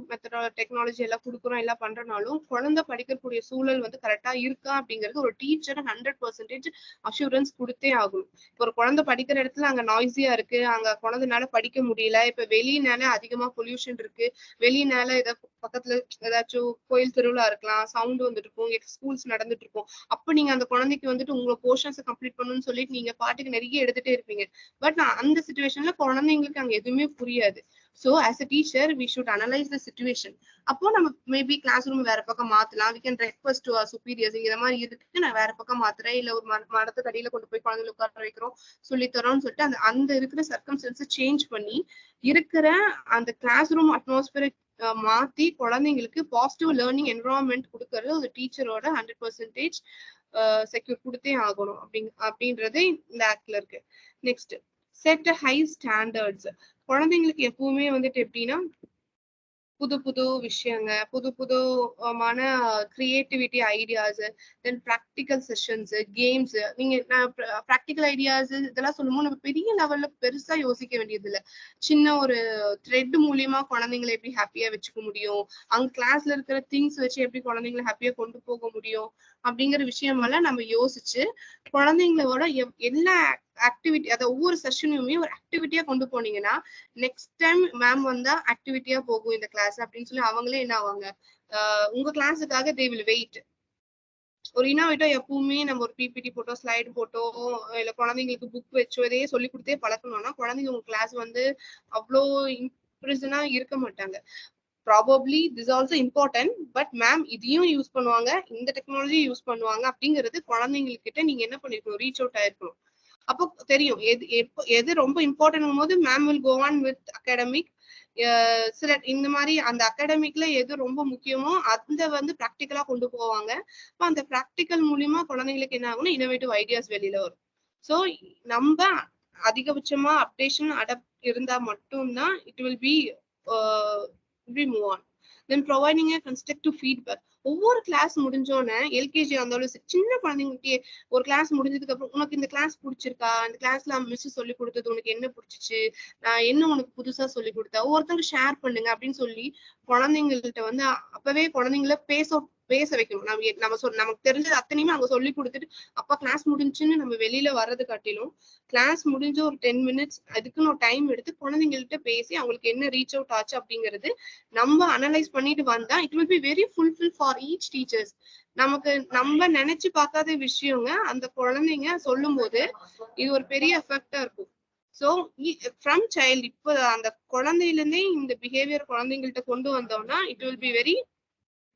டெக்னாலஜி எல்லாம் கொடுக்குறோம், எல்லாம் பண்றனாலும் குழந்தை படிக்கக்கூடிய சூழல் வந்து கரெக்டா இருக்கா அப்படிங்கிறது ஒரு டீச்சர் 100% அஷூரன்ஸ் கொடுத்தே ஆகணும். இப்போ ஒரு குழந்தை படிக்கிற இடத்துல அங்க நாய்ஸியா இருக்கு, அங்க குழந்தைனால படிக்க முடியல, இப்ப வெளியினால அதிகமா பொல்யூஷன் இருக்கு, வெளியினால ஏதாவது பக்கத்துல ஏதாச்சும் கோயில் திருவிழா இருக்கலாம், சவுண்ட் வந்துட்டு இருக்கும், ஸ்கூல்ஸ் நடந்துட்டு இருக்கும். அப்ப நீங்க அந்த குழந்தைக்கு வந்துட்டு உங்க போர்ஷன்ஸ் கம்ப்ளீட் பண்ணணும்னு சொல்லிட்டு நீங்க பாட்டுக்கு நிறைய எடுத்துட்டே இருப்பீங்க. பட் அந்த சிச்சுவேஷன்ல குழந்தைங்களுக்கு அங்க எதுவுமே புரியாது. So as a teacher we should analyze the situation. அப்போ நம்ம மேபி கிளாஸ் ரூம் வேற பக்கம் மாத்தலாம். we can request to our superiors, இந்த மாதிரி இருக்கு நான் வேற பக்கம் மாத்துறேன், இல்ல ஒரு மரத்துக்கு அடியில கொண்டு போய் குழந்தைகளை உட்கார வைக்கிறோம் சொல்லி தரோம்னு சொல்லிட்டு அந்த இருக்கிற சர்க்கம்ஸ்டன்ஸ் சேஞ்ச் பண்ணி இருக்கிற அந்த கிளாஸ் ரூம் அட்மாஸ்பியரை மாத்தி குழந்தைங்களுக்கு பாசிட்டிவ் லேர்னிங் என்வரான்மெண்ட் கொடுக்கறது ஒரு டீச்சரோட 100% செக்யூர் கொடுத்தே ஆகணும் அப்படின்றது இந்த ஆக்ட்ல இருக்கு. Next, set high standards. குழந்தைங்களுக்கு எப்பவுமே வந்துட்டு எப்படின்னா புது புது விஷயங்க, புது புதுமான கிரியேட்டிவிட்டி ஐடியாஸ், தென் ப்ராக்டிக்கல் செஷன்ஸ், கேம்ஸ். நீங்க ப்ராக்டிக்கல் ஐடியாஸ் இதெல்லாம் சொல்லும்போது நம்ம பெரிய லெவல்ல பெருசா யோசிக்க வேண்டியது இல்லை. சின்ன ஒரு த்ரெட் மூலியமா குழந்தைங்களை எப்படி ஹாப்பியா வச்சுக்க முடியும், அங்க கிளாஸ்ல இருக்கிற திங்ஸ் வச்சு எப்படி குழந்தைங்களை ஹாப்பியா கொண்டு போக முடியும் அப்படிங்கிற விஷயமெல்லாம் நம்ம யோசிச்சு குழந்தைங்களோட எல்லா ஆக்டிவிட்டி, அதை ஒவ்வொரு செஷனுமே ஒரு ஆக்டிவிட்டியா கொண்டு போனீங்கன்னா நெக்ஸ்ட் டைம் மேம் வந்தா ஆக்டிவிட்டியா போகும் இந்த கிளாஸ் அப்படின்னு சொல்லி அவங்களே என்ன ஆவாங்க, உங்க கிளாஸுக்காக தே வில் வெயிட். ஒரு இன்னோவேட்டோ எப்பவுமே நம்ம ஒரு பிபிடி போட்டோ, ஸ்லைடு போட்டோ, இல்ல குழந்தைங்களுக்கு புக் வச்சோ இதையே சொல்லி கொடுத்தே பழக்கணும்னா குழந்தைங்க உங்க கிளாஸ் வந்து அவ்வளோ இம்ப்ரெஷனா இருக்க மாட்டாங்க. Probably this also important, but ma'am இதையும் யூஸ் பண்ணுவாங்க, இந்த டெக்னாலஜி யூஸ் பண்ணுவாங்க அப்படிங்கிறது குழந்தைங்ககிட்ட நீங்க என்ன பண்ணிருக்கணும், ரீச் அவுட் ஆயிருக்கணும். அப்போ தெரியும் எது ரொம்ப இம்பார்ட்டன்ட் போது ma'am will go on with academic. சில இந்த மாதிரி அந்த அகாடமிக்ல எது ரொம்ப முக்கியமோ அந்த வந்து ப்ராக்டிக்கலா கொண்டு போவாங்க. அந்த ப்ராக்டிக்கல் மூலியமா குழந்தைங்களுக்கு என்ன ஆகும்னா இன்னோவேட்டிவ் ஐடியாஸ் வெளியில வரும். ஸோ நம்ம அதிகபட்சமா அப்டேஷன் அடாப்ட் இருந்தா மட்டும்தான் it will be move on. Then providing a constructive feedback. ஒவ்வொரு கிளாஸ் முடிஞ்சோன்னே எல்கேஜி இருந்தாலும் சின்ன குழந்தைங்கிட்டே ஒரு கிளாஸ் முடிஞ்சதுக்கு அப்புறம் உனக்கு இந்த கிளாஸ் பிடிச்சிருக்கா, இந்த கிளாஸ்ல மிஸ் சொல்லி கொடுத்தது உனக்கு என்ன பிடிச்சிச்சு, என்ன உனக்கு புதுசா சொல்லி கொடுத்தா, ஒவ்வொருத்தருக்கு ஷேர் பண்ணுங்க அப்படின்னு சொல்லி குழந்தைங்கள்ட்ட வந்து அப்பவே குழந்தைங்கள பேச பேச வைக்கணும். நமக்கு தெரிஞ்சது அத்தனையுமே அங்க சொல்லி கொடுத்துட்டு அப்பா கிளாஸ் முடிஞ்சுன்னு நம்ம வெளியில வர்றது காட்டிலும் கிளாஸ் முடிஞ்ச ஒரு 10 minutes அதுக்குன்னு ஒரு டைம் எடுத்து குழந்தைங்கள்ட்ட பேசி அவங்களுக்கு என்ன ரீச் அவுட் ஆச்சு அப்படிங்கிறது நம்ம அனலைஸ் பண்ணிட்டு வந்தா it will be very fulfil for each teachers. நமக்கு நம்ம நினைச்சு பார்க்காத விஷயங்க அந்த குழந்தைங்க சொல்லும் போது இது ஒரு பெரிய எஃபெக்டா இருக்கும். ஸோ ஃப்ரம் சைல்டு இப்போ அந்த குழந்தையில இருந்தே இந்த பிஹேவியர் குழந்தைங்கள்ட்ட கொண்டு வந்தோம்னா it will be very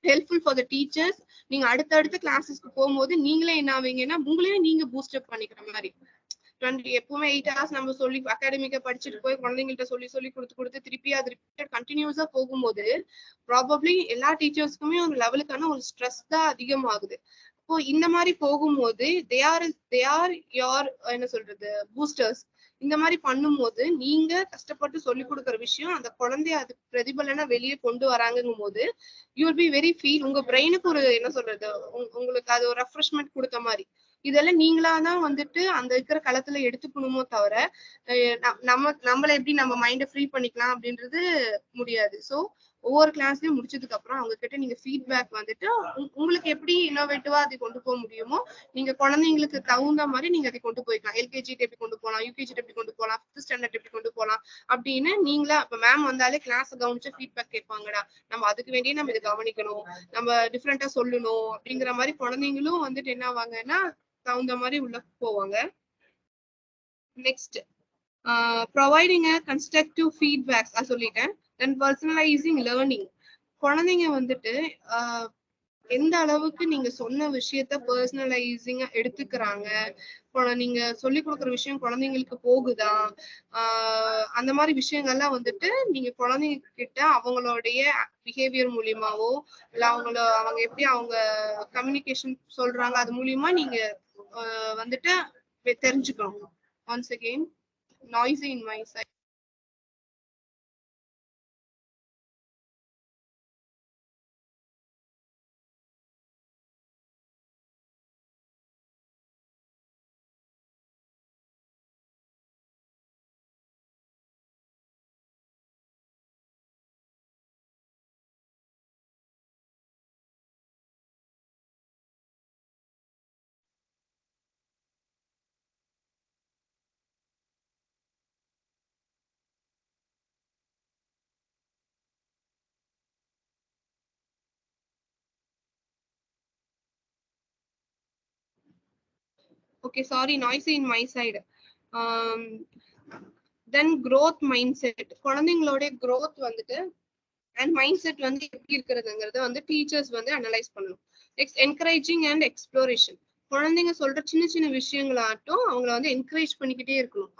helpful for the teachers. நீங்க அடுத்தடுத்த கிளாஸஸ்க்கு போகும்போது நீங்களே என்ன ஆவீங்கன்னா உங்களே நீங்க பூஸ்ட் அப் பண்ணிக்கிற மாதிரி. எப்பவுமே 8 hours நம்ம சொல்லி அகாடமிக்கா படிச்சுட்டு போய் குழந்தைங்கள்ட்ட சொல்லி கொடுத்து திருப்பி அது ரிப்பீட்டட் கண்டினியூஸா போகும்போது ப்ராபப்ளி எல்லா டீச்சர்ஸ்க்குமே ஒரு லெவலுக்கான ஒரு ஸ்ட்ரெஸ் தான் அதிகமாகுது. இப்போ இந்த மாதிரி போகும்போது தே ஆர் யோர் என்ன சொல்றது பூஸ்டர்ஸ். இந்த மாதிரி பண்ணும்போது நீங்க கஷ்டப்பட்டு சொல்லி கொடுக்குற விஷயம் அந்த குழந்தைய அது பிரதிபலனா வெளியே கொண்டு வராங்கும் போது you will be very feel. உங்க பிரெயினுக்கு ஒரு என்ன சொல்றது உங்களுக்கு அது ஒரு ரெஃப்ரெஷ்மெண்ட் கொடுத்த மாதிரி. இதெல்லாம் நீங்களாதான் வந்துட்டு அந்த இருக்கிற களத்துல எடுத்துக்கணுமோ தவிர நம்மள எப்படி நம்ம மைண்டை ஃப்ரீ பண்ணிக்கலாம் அப்படின்றது முடியாது. ஸோ ஒவ்வொரு கிளாஸ்லயும் முடிச்சதுக்கு அப்புறம் அவங்க கிட்ட நீங்க ஃபீட்பேக் வந்துட்டு உங்களுக்கு எப்படி இன்னோவேட்டிவா அதை கொண்டு போக முடியுமோ நீங்க குழந்தைங்களுக்கு தகுந்த மாதிரி நீங்க அதை கொண்டு போய்க்கலாம். எல்கேஜி எப்படி கொண்டு போகலாம், யூகேஜி எப்படி கொண்டு போகலாம், 5th ஸ்டாண்டர்ட் எப்படி கொண்டு போகலாம் அப்படின்னு நீங்களா இப்ப மேம் வந்தாலே கிளாஸ் கவனிச்சு ஃபீட்பேக் கேட்பாங்கடா, நம்ம அதுக்கு வேண்டிய நம்ம இதை கவனிக்கணும், நம்ம டிஃப்ரெண்டா சொல்லணும் அப்படிங்கிற மாதிரி குழந்தைங்களும் வந்துட்டு என்ன ஆவாங்கன்னா தகுந்த மாதிரி உள்ள போவாங்க. நெக்ஸ்ட் ப்ரொவைடிங் அ கன்ஸ்ட்ரக்டிவ் ஃபீட்பேக்ஸ் சொல்லிட்டேன். தென் பர்சனலைசிங் லேர்னிங். குழந்தைங்க வந்துட்டு எந்த அளவுக்கு நீங்க சொன்ன விஷயத்த பர்சனலைசிங்கா எடுத்துக்கிறாங்க, நீங்க சொல்லி கொடுக்குற விஷயம் குழந்தைங்களுக்கு போகுதா, அந்த மாதிரி விஷயங்கள்லாம் வந்துட்டு நீங்க குழந்தைங்க கிட்ட அவங்களுடைய பிஹேவியர் மூலியமாவோ இல்ல அவங்க எப்படி அவங்க கம்யூனிகேஷன் சொல்றாங்க அது மூலியமா நீங்க வந்துட்டு தெரிஞ்சுக்கணும். Once again noisy in my side. Okay, sorry, noisy in my side. Then growth mindset. குழந்தைங்களோட growth வந்துட்டு அண்ட் மைண்ட் செட் வந்து எப்படி இருக்கிறதுங்கிறத வந்து டீச்சர்ஸ் வந்து அனலைஸ் பண்ணணும். Next encouraging and exploration. குழந்தைங்க சொல்ற சின்ன சின்ன விஷயங்களாட்டும் அவங்கள வந்து என்கரேஜ் பண்ணிக்கிட்டே இருக்கணும்.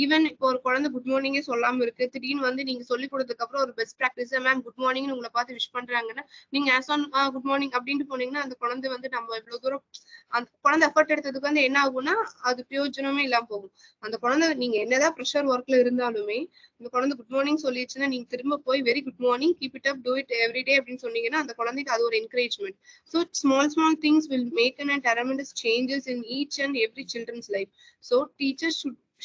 ஈவன் இப்போ ஒரு குழந்தை குட் மார்னிங்கே சொல்லாம இருக்கு, திடீர்னு வந்து நீங்க சொல்லி கொடுத்ததுக்கு அப்புறம் ஒரு பெஸ்ட் ப்ராக்டிஸ் மேம் குட் மார்னிங்னு உங்களை பார்த்து விஷ் பண்றாங்கன்னா நீங்க ஆஸ் ஆன் குட் மார்னிங் அப்படின்ட்டு போனீங்கன்னா அந்த குழந்தை வந்து நம்ம இவ்வளவு தூரம் அந்த குழந்தை எஃபர்ட் எடுத்ததுக்கு வந்து என்ன ஆகும்னா அது பிரயோஜனமே இல்லாம போகும். அந்த குழந்தை நீங்க என்னதான் ப்ரெஷர் ஒர்க்ல இருந்தாலுமே இந்த குழந்தை குட் மார்னிங் சொல்லிடுச்சுன்னா நீங்க திரும்ப போய் very good morning keep it up do it everyday அப்படின்னு சொன்னீங்கன்னா அந்த குழந்தைக்கு அது ஒரு encouragement. So small things will make an tremendous changes in each and every children's life. So teachers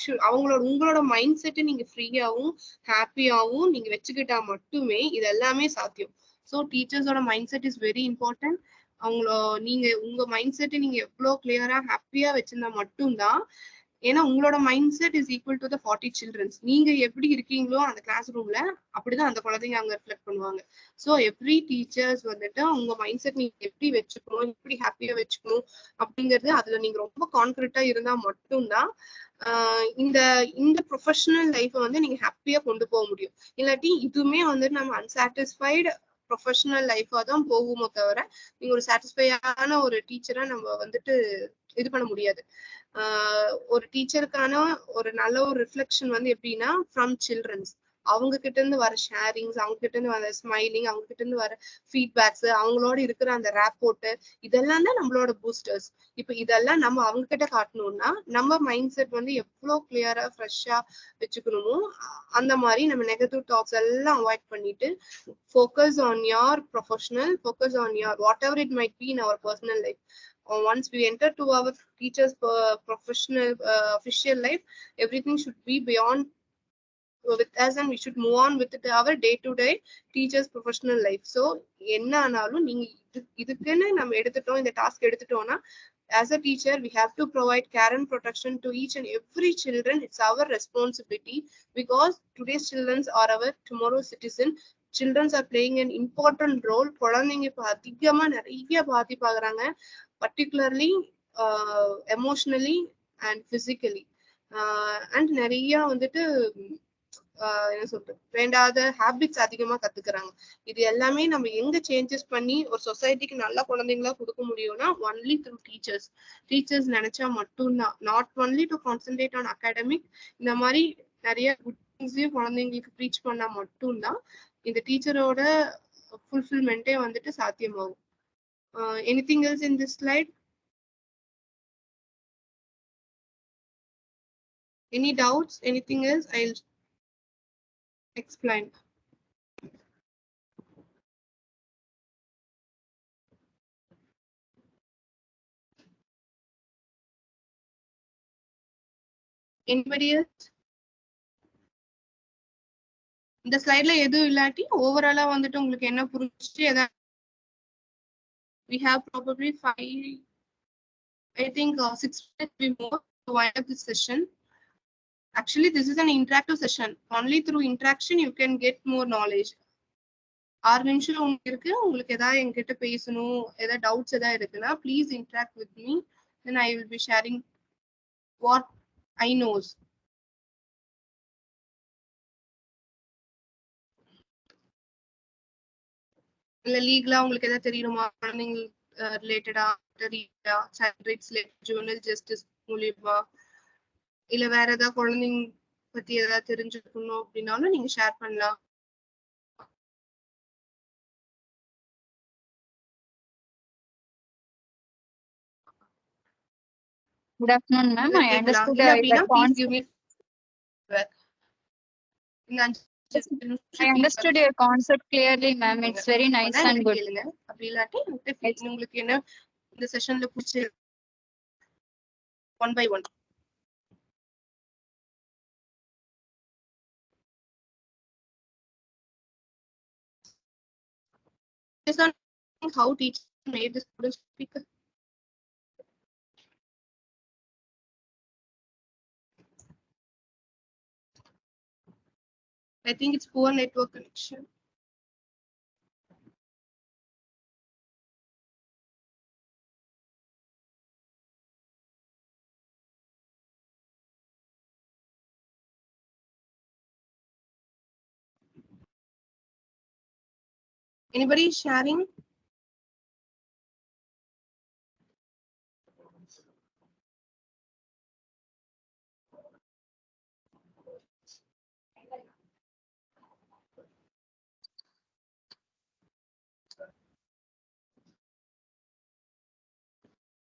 should உங்களோட மைண்ட் செட்டை நீங்க ஃப்ரீயாவும் ஹாப்பியாவும் நீங்க வச்சுக்கிட்டா மட்டுமே இது எல்லாமே சாத்தியம். ஸோ டீச்சர்ஸோட mind set is very important. நீங்க உங்க மைண்ட் செட்டை நீங்க எவ்வளவு கிளியரா ஹாப்பியா வச்சிருந்தா மட்டும்தான், ஏன்னா உங்களோட mind set is equal to the 40 children. நீங்க எப்படி இருக்கீங்களோ அந்த கிளாஸ் ரூம்ல அப்படிதான் அந்த குழந்தைங்க அங்க ரிஃப்ளெக்ட் பண்ணுவாங்க. ஸோ எவ்ரி டீச்சர்ஸ் வந்துட்டு உங்க மைண்ட் செட் நீங்க எப்படி வச்சுக்கணும், எப்படி ஹாப்பியா வச்சுக்கணும் அப்படிங்கிறது அதுல நீங்க ரொம்ப கான்கிரீட்டா இருந்தா மட்டும்தான் இந்த ப்ரொஃபஷனல் லைஃப்பை வந்து நீங்க ஹாப்பியா கொண்டு போக முடியும். இல்லாட்டி இதுவுமே வந்துட்டு நம்ம அன்சாட்டிஸ்ஃபைடு ப்ரொஃபஷனல் லைஃபா தான் போகுமோ தவிர நீங்க ஒரு சாட்டிஸ்ஃபையான ஒரு டீச்சரா நம்ம வந்துட்டு இது பண்ண முடியாது. ஒரு டீச்சருக்கான ஒரு நல்ல ஒரு ரிஃப்ளெக்ஷன் வந்து எப்படின்னா ஃப்ரம் சில்ட்ரன்ஸ், அவங்க கிட்ட இருந்து வர ஷேரிங்ஸ், அவங்க கிட்ட இருந்து வர ஸ்மைலிங், அவங்க கிட்ட இருந்து வர ஃபீட்பேக்ஸ், அவங்களோட இருக்கிற அந்த ரேப்போர்ட், இதெல்லாம் தான் நம்மளோட பூஸ்டர்ஸ். இப்போ இதெல்லாம் நம்ம அவங்க கிட்ட காட்டணும்னா நம்ம மைண்ட் செட் வந்து எவ்வளவு கிளியரா ஃப்ரெஷ்ஷா வச்சுக்கணுமோ அந்த மாதிரி நம்ம நெகட்டிவ் டாக்ஸ் எல்லாம் அவாய்ட் பண்ணிட்டு focus on your professional, focus on your whatever it might be in our personal life. Once we enter to our teachers' professional official life, everything should be beyond with us and we should move on with our day-to-day teachers professional life. So என்ன ஆனாலும் நீங்க இதுக்குன்னு நம்ம எடுத்துட்டோம், இந்த task எடுத்துட்டோம்னா as a teacher we have to provide care and protection to each and every children. It's our responsibility because today's children are our tomorrow citizen. Children are playing an important role. குழந்தைங்க இப்ப அதிகமா நிறைய பாதிப்பாகுறாங்க, particularly emotionally and physically. And நிறைய வந்துட்டு என்ன சொல்றது, வேண்டாத habits அதிகமா கத்துக்கிறாங்க. இது எல்லாமே நம்ம எங்க சேஞ்சஸ் பண்ணி ஒரு சொசைட்டிக்கு நல்ல குழந்தைங்களா கொடுக்க முடியும்னா ஒன்லி த்ரூ டீச்சர்ஸ். டீச்சர்ஸ் நினைச்சா மட்டும்தான், not only to concentrate on academic, இந்த மாதிரி நிறைய குட் திங்ஸையும் குழந்தைங்களுக்கு ப்ரீச் பண்ணா மட்டும்தான் இந்த டீச்சரோட ஃபுல்ஃபில்மெண்ட்டே வந்துட்டு சாத்தியமாகும். Anything else in this slide? Any doubts? Anything else? I'll explain. Anybody else? இந்த ஸ்லைட்ல எதுவும் இல்லாட்டி ஓவராலா வந்துட்டு உங்களுக்கு என்ன புரிஞ்சுச்சு? We have probably 5, I think 6 minutes more to wind up this session. Actually, this is an interactive session. Only through interaction you can get more knowledge. 6 நிமிஷம் உங்களுக்கு இருக்கு. உங்களுக்கு ஏதாவது என்கிட்ட பேசணும், ஏதாவது டவுட்ஸ் ஏதாவது இருக்குன்னா please interact with me. Then I will be sharing what I knows. இல்ல லீகலா உங்களுக்கு ஏதாவது தெரியணுமா, குழந்தைங்க ரிலேட்டடா, சைல்ட் ரைட்ஸ், ஜுவனல் ஜஸ்டிஸ் மூலியமா, இல்ல வேற ஏதாவது குழந்தைங்க பத்தி ஏதாவது தெரிஞ்சுக்கணும் அப்படின்னாலும் நீங்க ஷேர் பண்ணலாம். Good afternoon, ma'am. I understood இல்ல அப்படின்னா your please give concept. me. இந்த 5 I understood your concept clearly, ma'am. It's very nice and good. கேளுங்க. அப்படி இல்லாட்டி உங்களுக்கு என்ன இந்த செஷன்ல பிடிச்சி one by one. How teachers made the students speak. I think it's poor network connection. Anybody sharing?